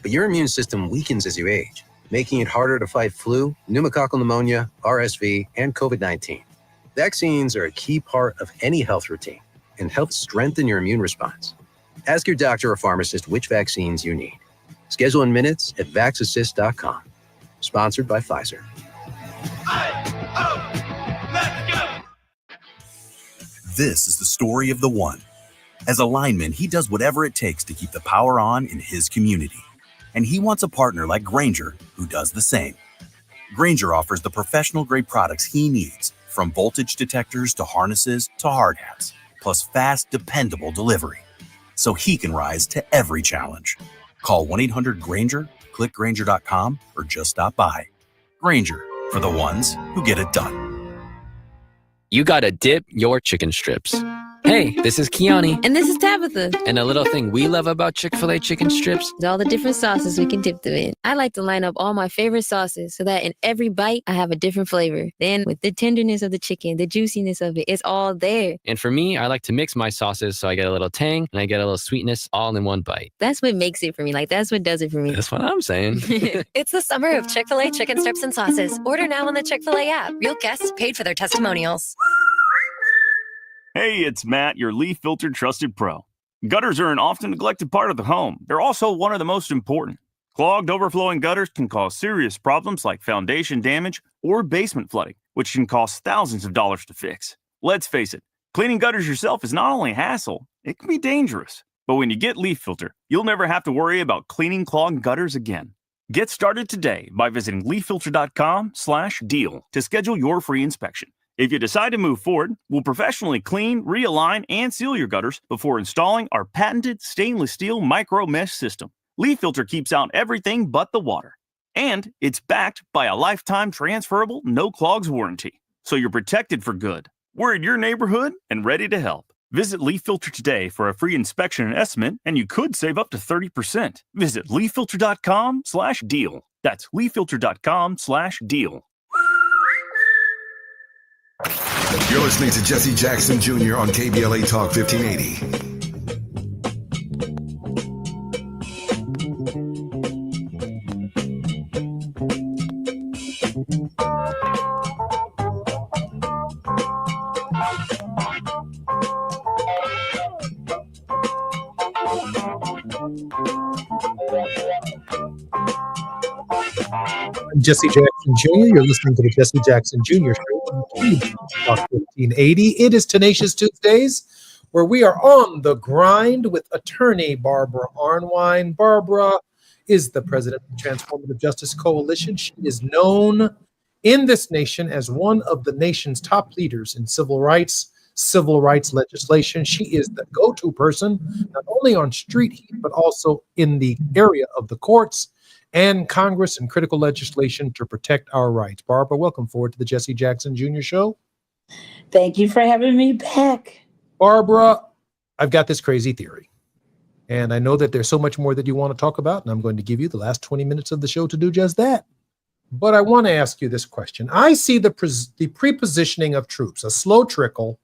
But your immune system weakens as you age, making it harder to fight flu, pneumococcal pneumonia, RSV, and COVID-19. Vaccines are a key part of any health routine and help strengthen your immune response. Ask your doctor or pharmacist which vaccines you need. Schedule in minutes at vaxassist.com. Sponsored by Pfizer. This is the story of the one. As a lineman, he does whatever it takes to keep the power on in his community. And he wants a partner like Grainger who does the same. Grainger offers the professional-grade products he needs, from voltage detectors to harnesses to hard hats, plus fast, dependable delivery, so he can rise to every challenge. Call 1-800-GRAINGER, click Grainger.com, or just stop by. Grainger, for the ones who get it done. You gotta dip your chicken strips. Hey, this is Kiani. And this is Tabitha. And a little thing we love about Chick-fil-A chicken strips is all the different sauces we can dip them in. I like to line up all my favorite sauces so that in every bite, I have a different flavor. Then with the tenderness of the chicken, the juiciness of it, it's all there. And for me, I like to mix my sauces so I get a little tang and I get a little sweetness all in one bite. That's what makes it for me. Like, that's what does it for me. That's what I'm saying. It's the summer of Chick-fil-A chicken strips and sauces. Order now on the Chick-fil-A app. Real guests paid for their testimonials. Hey, it's Matt, your leaf filter trusted pro. Gutters are an often neglected part of the home. They're also one of the most important. Clogged, overflowing gutters can cause serious problems like foundation damage or basement flooding, which can cost thousands of dollars to fix. Let's face it, cleaning gutters yourself is not only a hassle, it can be dangerous. But when you get Leaf Filter, you'll never have to worry about cleaning clogged gutters again. Get started today by visiting leaffilter.com/deal to schedule your free inspection. If you decide to move forward, we'll professionally clean, realign, and seal your gutters before installing our patented stainless steel micro mesh system. Leaf Filter keeps out everything but the water. And it's backed by a lifetime transferable no clogs warranty. So you're protected for good. We're in your neighborhood and ready to help. Visit Leaf Filter today for a free inspection and estimate, and you could save up to 30%. Visit leaffilter.com/deal. That's leaffilter.com/deal. You're listening to Jesse Jackson Jr. on KBLA Talk 1580. I'm Jesse Jackson Jr. You're listening to the Jesse Jackson Jr. Show on Talk 1580. It is Tenacious Tuesdays, where we are on the grind with attorney Barbara Arnwine. Barbara is the president of the Transformative Justice Coalition. She is known in this nation as one of the nation's top leaders in civil rights legislation. She is the go-to person, not only on street heat, but also in the area of the courts and Congress and critical legislation to protect our rights. Barbara, welcome forward to the Jesse Jackson Jr. Show. Thank you for having me back. Barbara, I've got this crazy theory, and I know that there's so much more that you want to talk about, and I'm going to give you the last 20 minutes of the show to do just that. But I want to ask you this question. I see the prepositioning of troops, a slow trickle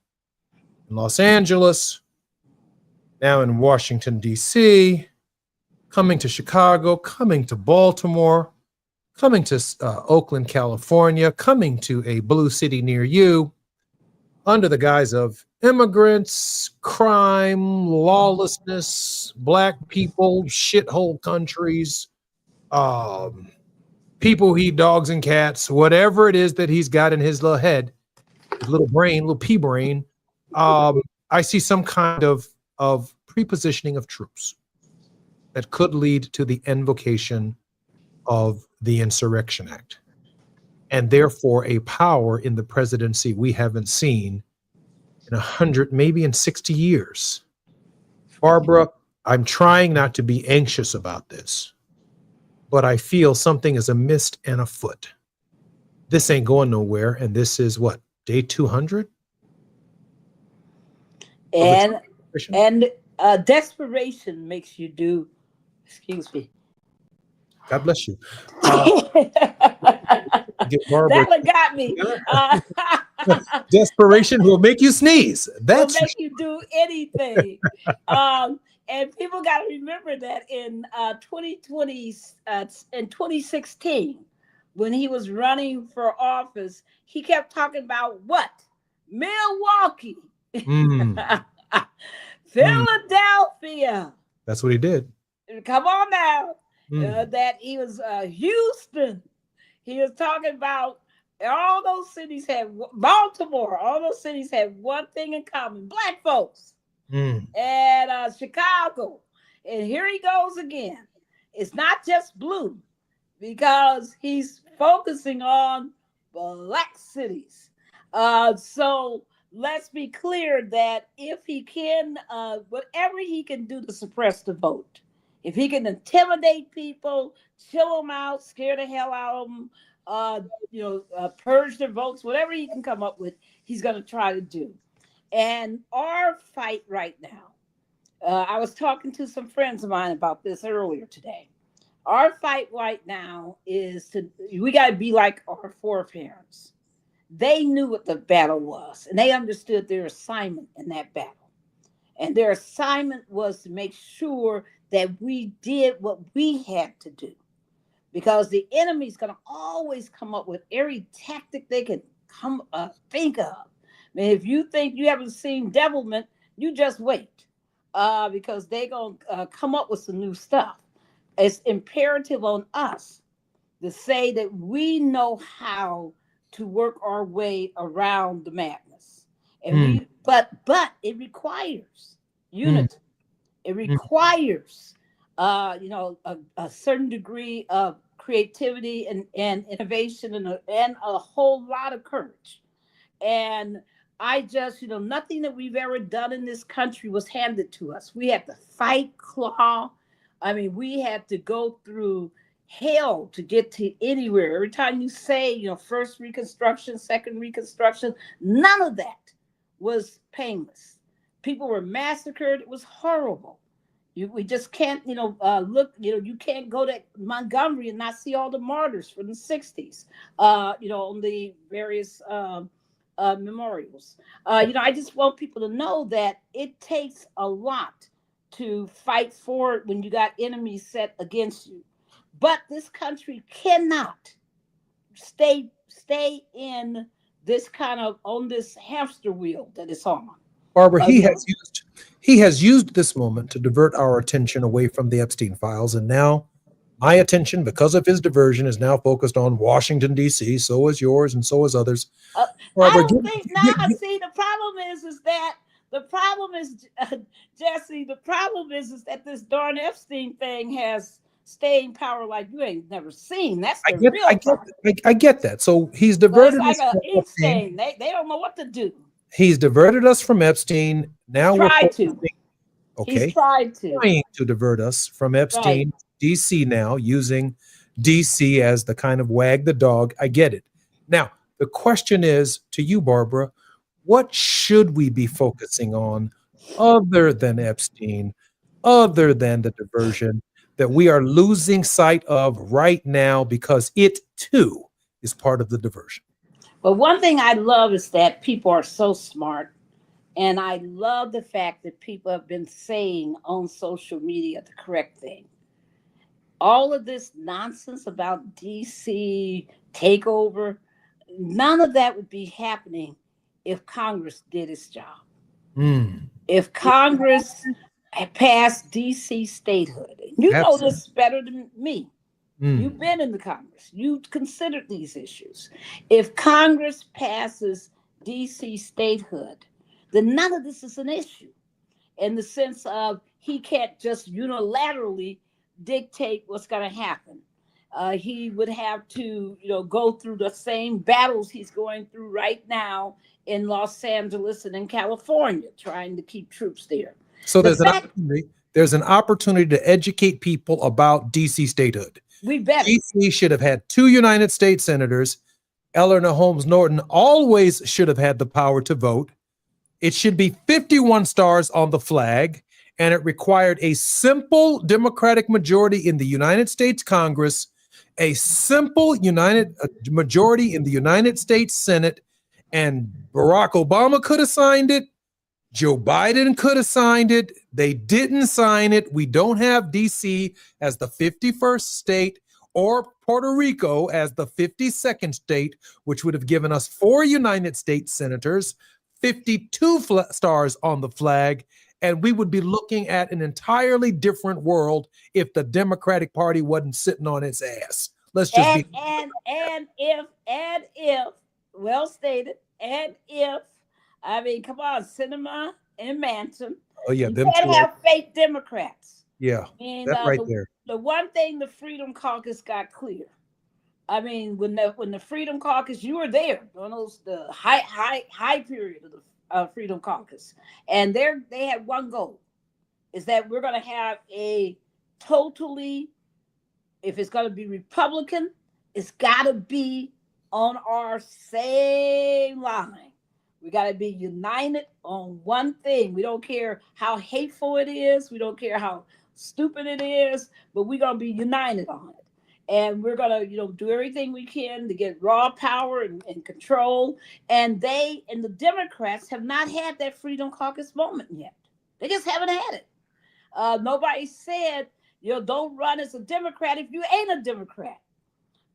in Los Angeles, now in Washington, D.C., coming to Chicago, coming to Baltimore, coming to Oakland, California, coming to a blue city near you, under the guise of immigrants, crime, lawlessness, black people, shithole countries, people who eat dogs and cats, whatever it is that he's got in his little head, his little brain, little pea brain. I see some kind of prepositioning of troops that could lead to the invocation of the Insurrection Act, and therefore a power in the presidency we haven't seen in 100, maybe in 60 years. Barbara, I'm trying not to be anxious about this, but I feel something is amiss and afoot. This ain't going nowhere, and this is what, day 200? And desperation makes you do. Excuse me. God bless you. That one got me. Desperation will make you sneeze. That's will make you do anything. And people got to remember that in 2020, in 2016, when he was running for office, he kept talking about what? Milwaukee, Philadelphia. That's what he did. Come on now. That he was Houston. He was talking about all those cities had Baltimore. All those cities had one thing in common: black folks. And Chicago. And here he goes again. It's not just blue, because he's focusing on black cities. So let's be clear that if he can, whatever he can do to suppress the vote, if he can intimidate people, chill them out, scare the hell out of them, purge their votes, whatever he can come up with, he's going to try to do. And our fight right now, I was talking to some friends of mine about this earlier today. Our fight right now is we got to be like our foreparents. They knew what the battle was, and they understood their assignment in that battle. And their assignment was to make sure that we did what we had to do, because the enemy's going to always come up with every tactic they can think of. I mean, if you think you haven't seen devilment, you just wait, because they're going to come up with some new stuff. It's imperative on us to say that we know how to work our way around the madness. And but it requires unity. It requires, a certain degree of creativity and innovation and a whole lot of courage. And I just, nothing that we've ever done in this country was handed to us. We had to fight, claw. I mean, we had to go through hell to get to anywhere. Every time you say, first Reconstruction, second Reconstruction, none of that was painless. People were massacred. It was horrible. We just can't, look, you can't go to Montgomery and not see all the martyrs from the 60s, on the various memorials. I just want people to know that it takes a lot to fight for it when you got enemies set against you. But this country cannot stay in this kind of, on this hamster wheel that it's on. Barbara, he has used this moment to divert our attention away from the Epstein files, and now my attention, because of his diversion, is now focused on Washington, D.C. So is yours, and so is others. Barbara, I don't think see, the problem is that Jesse, the problem is that this darn Epstein thing has staying power like you ain't never seen. That's the real problem. I get that. So he's diverted us from ink stain. They don't know what to do. He's diverted us from Epstein. Now He's tried to divert us from Epstein, DC now, using DC as the kind of wag the dog. I get it. Now, the question is to you, Barbara, what should we be focusing on other than Epstein, other than the diversion? that we are losing sight of right now because it too is part of the diversion. But one thing I love is that people are so smart. And I love the fact that people have been saying on social media the correct thing. All of this nonsense about DC takeover, none of that would be happening if Congress did its job. If Congress had passed DC statehood, you know this better than me. You've been in the Congress. You've considered these issues. If Congress passes DC statehood, then none of this is an issue in the sense of he can't just unilaterally dictate what's going to happen. He would have to, go through the same battles he's going through right now in Los Angeles and in California, trying to keep troops there. So there's an opportunity to educate people about DC statehood. We better. DC should have had 2 United States senators. Eleanor Holmes Norton always should have had the power to vote. It should be 51 stars on the flag, and it required a simple Democratic majority in the United States Congress, a simple majority in the United States Senate, and Barack Obama could have signed it. Joe Biden could have signed it. They didn't sign it. We don't have DC as the 51st state or Puerto Rico as the 52nd state, which would have given us 4 United States senators, 52 stars on the flag, and we would be looking at an entirely different world if the Democratic Party wasn't sitting on its ass. Let's just if well stated, and if come on, Sinema and Manchin. Oh yeah, you can't have fake Democrats. Yeah, that right there. The one thing the Freedom Caucus got clear. When the Freedom Caucus, you were there on the high period of the Freedom Caucus, and they had one goal, is that we're going to have a totally, if it's going to be Republican, it's got to be on our same line. We got to be united on one thing. We don't care how hateful it is. We don't care how stupid it is, but we're going to be united on it. And we're going to, do everything we can to get raw power and control. And the Democrats have not had that Freedom Caucus moment yet. They just haven't had it. Nobody said, don't run as a Democrat if you ain't a Democrat.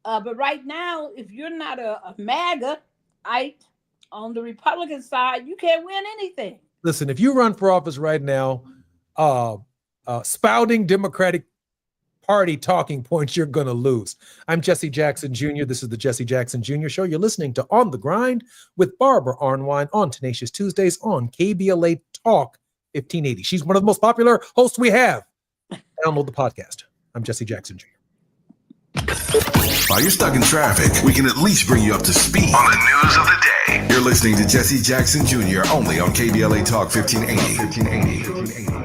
But right now, if you're not a MAGA-ite on the Republican side, you can't win anything. Listen, if you run for office right now, spouting Democratic Party talking points, you're going to lose. I'm Jesse Jackson Jr. This is the Jesse Jackson Jr. Show. You're listening to On the Grind with Barbara Arnwine on Tenacious Tuesdays on KBLA Talk 1580. She's one of the most popular hosts we have. Download the podcast. I'm Jesse Jackson Jr. While you're stuck in traffic, we can at least bring you up to speed on the news of the day. You're listening to Jesse Jackson Jr. only on KBLA Talk 1580.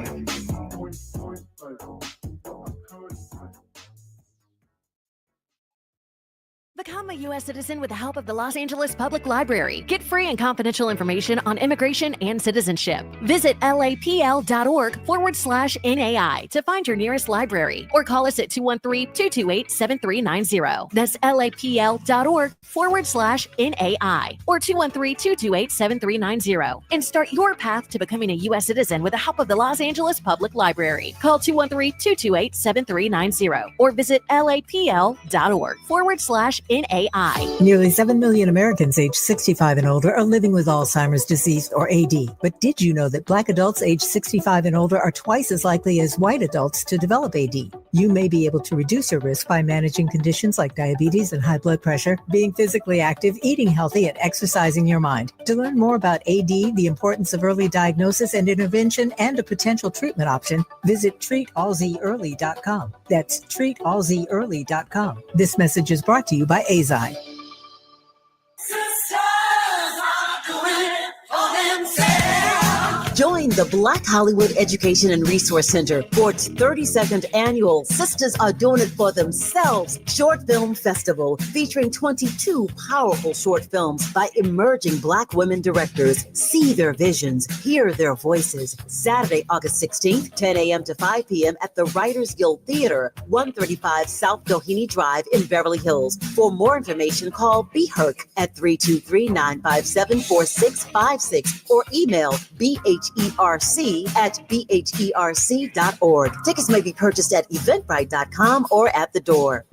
Become a U.S. citizen with the help of the Los Angeles Public Library. Get free and confidential information on immigration and citizenship. Visit lapl.org/NAI to find your nearest library or call us at 213-228-7390. That's lapl.org/NAI or 213-228-7390 and start your path to becoming a U.S. citizen with the help of the Los Angeles Public Library. Call 213-228-7390 or visit lapl.org/NAI. Nearly 7 million Americans aged 65 and older are living with Alzheimer's disease or AD. But did you know that Black adults aged 65 and older are twice as likely as white adults to develop AD? You may be able to reduce your risk by managing conditions like diabetes and high blood pressure, being physically active, eating healthy, and exercising your mind. To learn more about AD, the importance of early diagnosis and intervention, and a potential treatment option, visit treatalzearly.com. That's treatalzearly.com. This message is brought to you by AZI. Join the Black Hollywood Education and Resource Center for its 32nd annual Sisters Are Doing It For Themselves Short Film Festival, featuring 22 powerful short films by emerging Black women directors. See their visions, hear their voices. Saturday, August 16th, 10 a.m. to 5 p.m. at the Writers Guild Theater, 135 South Doheny Drive in Beverly Hills. For more information, call BHERC at 323-957-4656 or email bherc@bherc.org. Tickets may be purchased at eventbrite.com or at the door.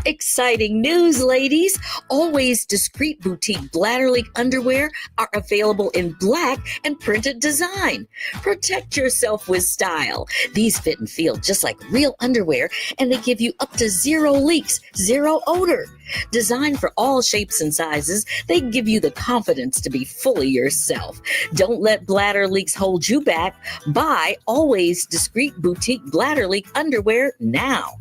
Exciting news, ladies! Always Discreet Boutique Bladder Leak underwear are available in black and printed design. Protect yourself with style. These fit and feel just like real underwear, and they give you up to 0 leaks, 0 odor. Designed for all shapes and sizes, they give you the confidence to be fully yourself. Don't let bladder leaks hold you back. Buy Always Discreet Boutique Bladder Leak underwear now.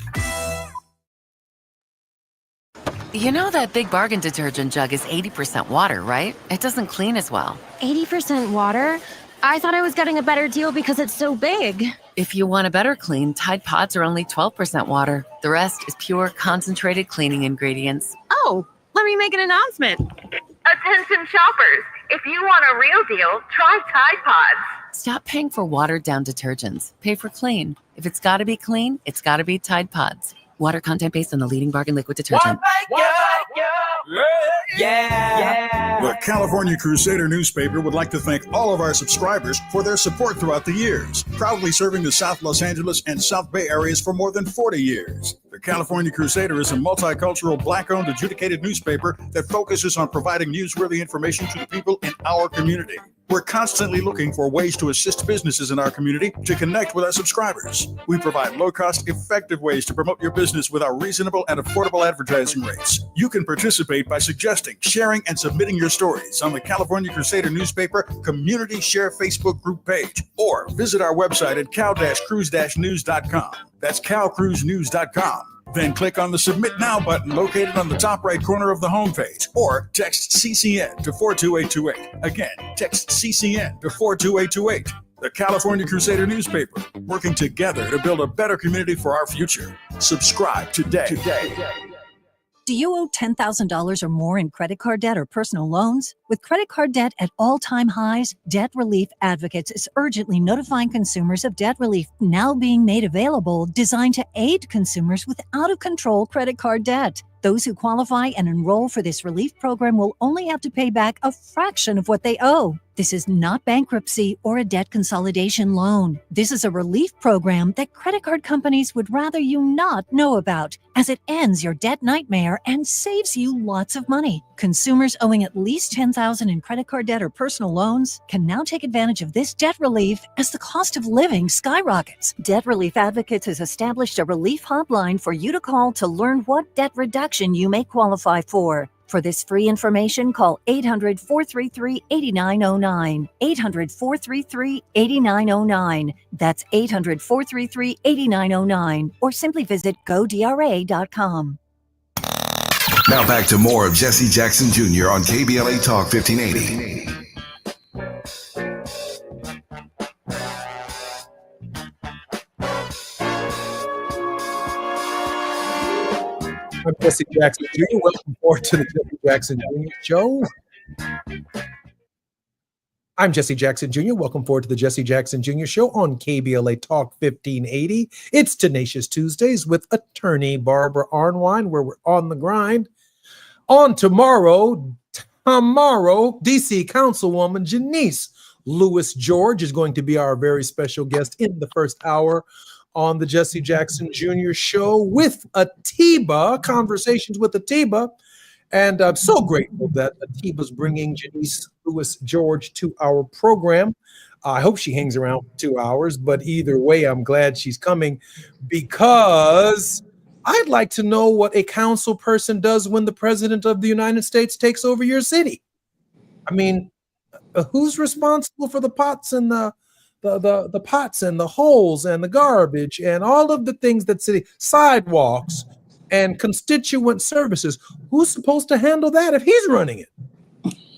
You know that Big Bargain detergent jug is 80% water, right? It doesn't clean as well. 80% water? I thought I was getting a better deal because it's so big. If you want a better clean, Tide Pods are only 12% water. The rest is pure, concentrated cleaning ingredients. Oh, let me make an announcement. Attention shoppers, if you want a real deal, try Tide Pods. Stop paying for watered-down detergents. Pay for clean. If it's gotta be clean, it's gotta be Tide Pods. Water content based on the leading bargain liquid detergent. The California Crusader newspaper would like to thank all of our subscribers for their support throughout the years, proudly serving the South Los Angeles and South Bay areas for more than 40 years. The California Crusader is a multicultural, Black-owned, adjudicated newspaper that focuses on providing newsworthy information to the people in our community. We're constantly looking for ways to assist businesses in our community to connect with our subscribers. We provide low-cost, effective ways to promote your business with our reasonable and affordable advertising rates. You can participate by suggesting, sharing, and submitting your stories on the California Crusader newspaper Community Share Facebook group page, or visit our website at cal-cruise-news.com. That's calcruisenews.com. Then click on the Submit Now button located on the top right corner of the homepage, or text CCN to 42828. Again, text CCN to 42828. The California Crusader newspaper, working together to build a better community for our future. Subscribe today. Do you owe $10,000 or more in credit card debt or personal loans? With credit card debt at all-time highs, Debt Relief Advocates is urgently notifying consumers of debt relief now being made available, designed to aid consumers with out-of-control credit card debt. Those who qualify and enroll for this relief program will only have to pay back a fraction of what they owe. This is not bankruptcy or a debt consolidation loan. This is a relief program that credit card companies would rather you not know about, as it ends your debt nightmare and saves you lots of money. Consumers owing at least $10,000 in credit card debt or personal loans can now take advantage of this debt relief as the cost of living skyrockets. Debt Relief Advocates has established a relief hotline for you to call to learn what debt reduction you may qualify for. For this free information, call 800-433-8909. 800-433-8909. That's 800-433-8909. Or simply visit godra.com. Now back to more of Jesse Jackson Jr. on KBLA Talk 1580. I'm Jesse Jackson Jr. Welcome forward to the Jesse Jackson Jr. Show. I'm Jesse Jackson Jr. Welcome forward to the Jesse Jackson Jr. Show on KBLA Talk 1580. It's Tenacious Tuesdays with attorney Barbara Arnwine, where we're on the grind. On tomorrow, D.C. Councilwoman Janice Lewis George is going to be our very special guest in the first hour on the Jesse Jackson Jr. Show with Atiba, Conversations with Atiba. And I'm so grateful that Atiba's bringing Janice Lewis George to our program. I hope she hangs around for 2 hours, but either way, I'm glad she's coming, because I'd like to know what a council person does when the president of the United States takes over your city. I mean, who's responsible for the pots and the pots and the holes and the garbage and all of the things that city sidewalks and constituent services? Who's supposed to handle that if he's running it?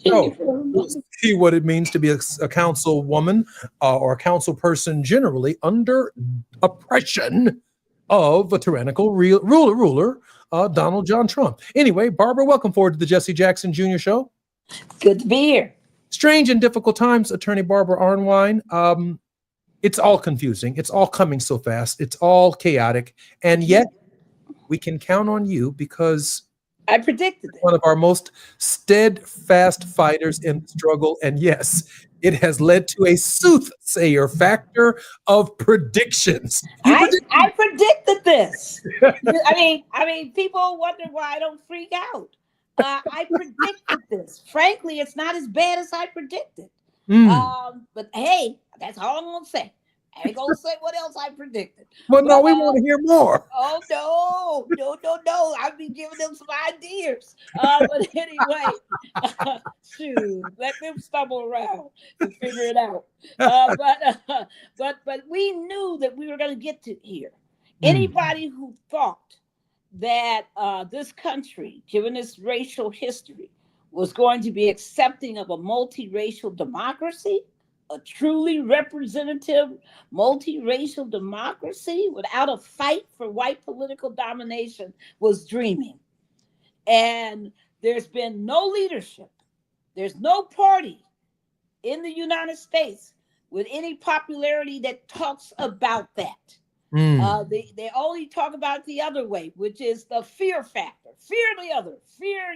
So we'll see what it means to be a councilwoman or a council person generally under oppression of a tyrannical ruler, Donald John Trump. Anyway, Barbara, welcome forward to the Jesse Jackson Jr. Show. Good to be here. Strange and difficult times, Attorney Barbara Arnwine. It's all confusing. It's all coming so fast. It's all chaotic. And yet we can count on you because I predicted it. One of our most steadfast fighters in the struggle. And yes, it has led to a soothsayer factor of predictions. I predicted this. I mean, people wonder why I don't freak out. I predicted this. Frankly, it's not as bad as I predicted. But hey, that's all I'm gonna say. I ain't gonna say what else I predicted. Well, no, we want to hear more. Oh no! I'll be giving them some ideas. But anyway, shoot, let them stumble around and figure it out. But we knew that we were going to get to here. Anybody who thought that this country, given its racial history, was going to be accepting of a multiracial democracy, a truly representative multiracial democracy without a fight for white political domination, was dreaming. And there's been no leadership. There's no party in the United States with any popularity that talks about that. They only talk about the other way, which is the fear factor. Fear the other. Fear,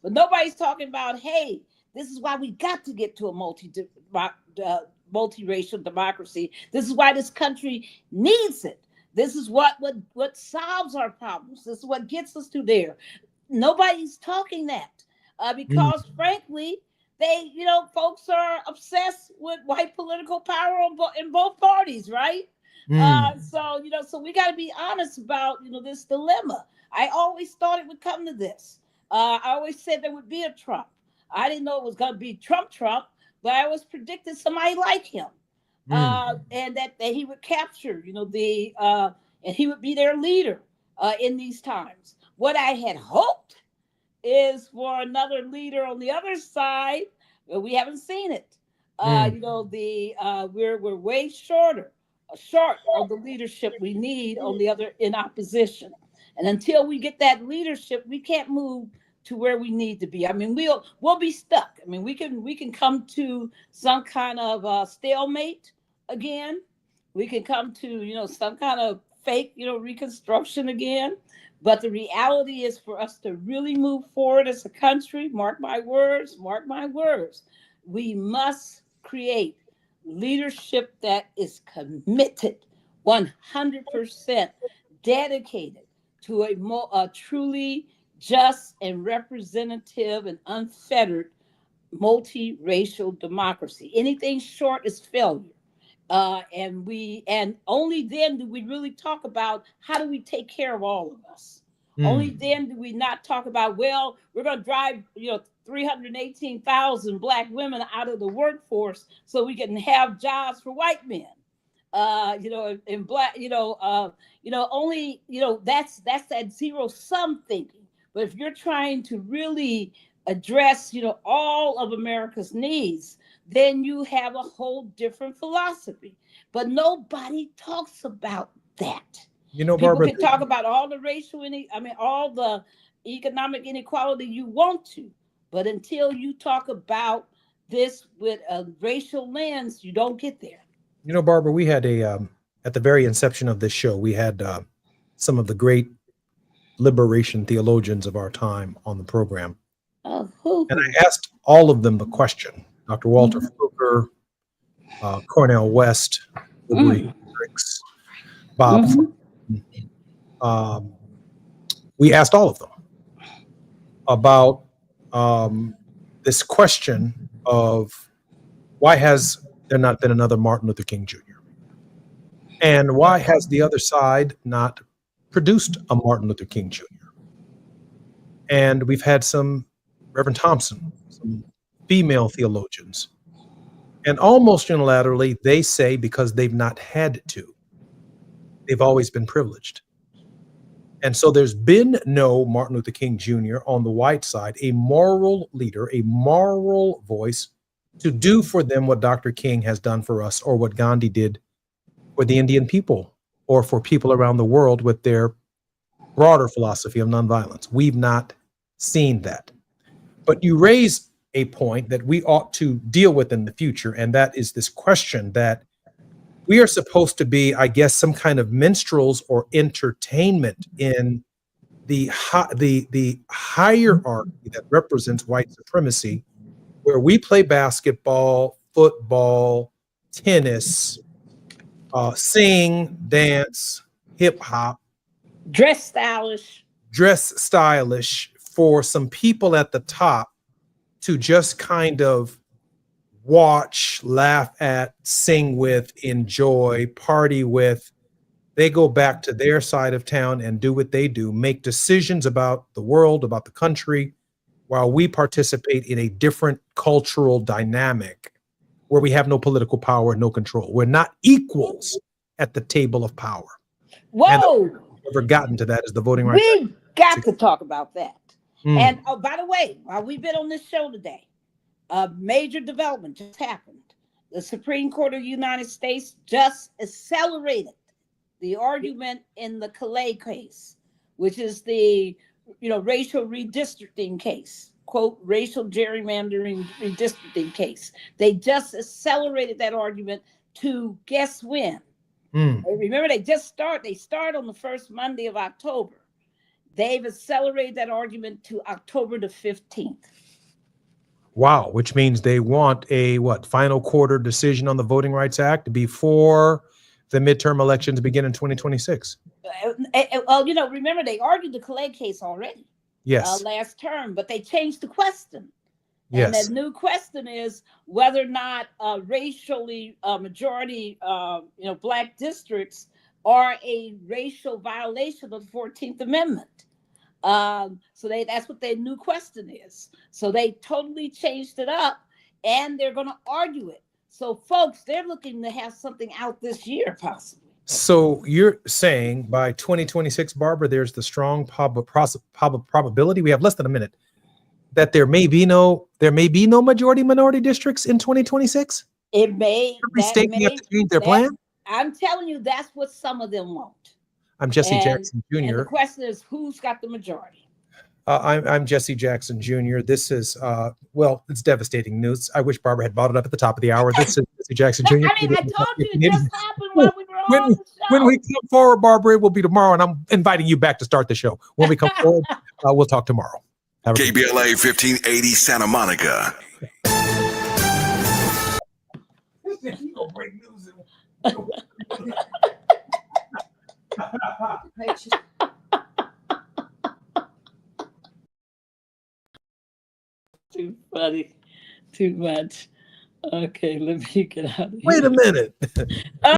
but nobody's talking about, hey, this is why we got to get to a multiracial democracy. This is why this country needs it. This is what solves our problems. This is what gets us to there. Nobody's talking that because, frankly, they, folks are obsessed with white political power in both parties, right? So we got to be honest about, this dilemma. I always thought it would come to this. I always said there would be a Trump. I didn't know it was going to be Trump, but I was predicting somebody like him, and that he would capture, and he would be their leader in these times. What I had hoped is for another leader on the other side, but we haven't seen it. We're way short of the leadership we need on the other in opposition, and until we get that leadership, we can't move to where we need to be. I mean, we'll be stuck. I mean, we can come to some kind of stalemate again. We can come to some kind of fake reconstruction again. But the reality is, for us to really move forward as a country, mark my words, we must create leadership that is committed, 100% dedicated to a truly just and representative and unfettered multiracial democracy. Anything short is failure. And only then do we really talk about how do we take care of all of us. Only then do we not talk about, well, we're going to drive 318,000 Black women out of the workforce so we can have jobs for white men. In Black, only that's that zero sum thinking. But if you're trying to really address, all of America's needs, then you have a whole different philosophy. But nobody talks about that. People Barbara, can talk about all the all the economic inequality you want to, but until you talk about this with a racial lens, you don't get there. Barbara, we had at the very inception of this show, we had some of the great liberation theologians of our time on the program. And I asked all of them the question. Dr. Walter Fluker, Cornell West, Hendricks, Bob. We asked all of them about this question of why has there not been another Martin Luther King Jr.? And why has the other side not produced a Martin Luther King Jr.? And we've had some Reverend Thompson, some female theologians, and almost unilaterally, they say because they've not had to. They've always been privileged. And so there's been no Martin Luther King Jr. on the white side, a moral leader, a moral voice to do for them what Dr. King has done for us, or what Gandhi did for the Indian people, or for people around the world with their broader philosophy of nonviolence. We've not seen that. But you raise a point that we ought to deal with in the future, and that is this question that we are supposed to be, I guess, some kind of minstrels or entertainment in the hierarchy that represents white supremacy, where we play basketball, football, tennis, sing, dance, hip hop, dress stylish for some people at the top to just kind of watch, laugh at, sing with, enjoy, party with. They go back to their side of town and do what they do, make decisions about the world, about the country, while we participate in a different cultural dynamic where we have no political power, no control. We're not equals at the table of power. Whoa! And never gotten to that is the voting rights. We got to talk about that. Mm. And oh, by the way, while we've been on this show today, a major development just happened. The Supreme Court of the United States just accelerated the argument in the Calais case, which is the racial redistricting case, quote, racial gerrymandering redistricting case. They just accelerated that argument to guess when? Remember, they start on the first Monday of October. They've accelerated that argument to October the 15th. Wow, which means they want a final quarter decision on the Voting Rights Act before the midterm elections begin in 2026. Well, remember, they argued the Calais case already. Yes. Last term, but they changed the question. Yes. And that new question is whether or not racially majority, black districts are a racial violation of the 14th Amendment. So that's what their new question is. So they totally changed it up, and they're going to argue it. So, folks, they're looking to have something out this year, possibly. So you're saying by 2026, Barbara, there's the strong probability, we have less than a minute, that there may be no majority minority districts in 2026? It may. Every state may have to change their plan? I'm telling you, that's what some of them want. I'm Jesse Jackson Jr. And the question is, who's got the majority? I'm Jesse Jackson Jr. This is, it's devastating news. I wish Barbara had brought it up at the top of the hour. This is Jesse Jackson Jr. I told you it just happened while we were on the show. When we come forward, Barbara, it will be tomorrow, and I'm inviting you back to start the show. When we come forward, we'll talk tomorrow. KBLA 1580 Santa Monica. Too funny. Too much. Okay, let me get out of here. Wait a minute.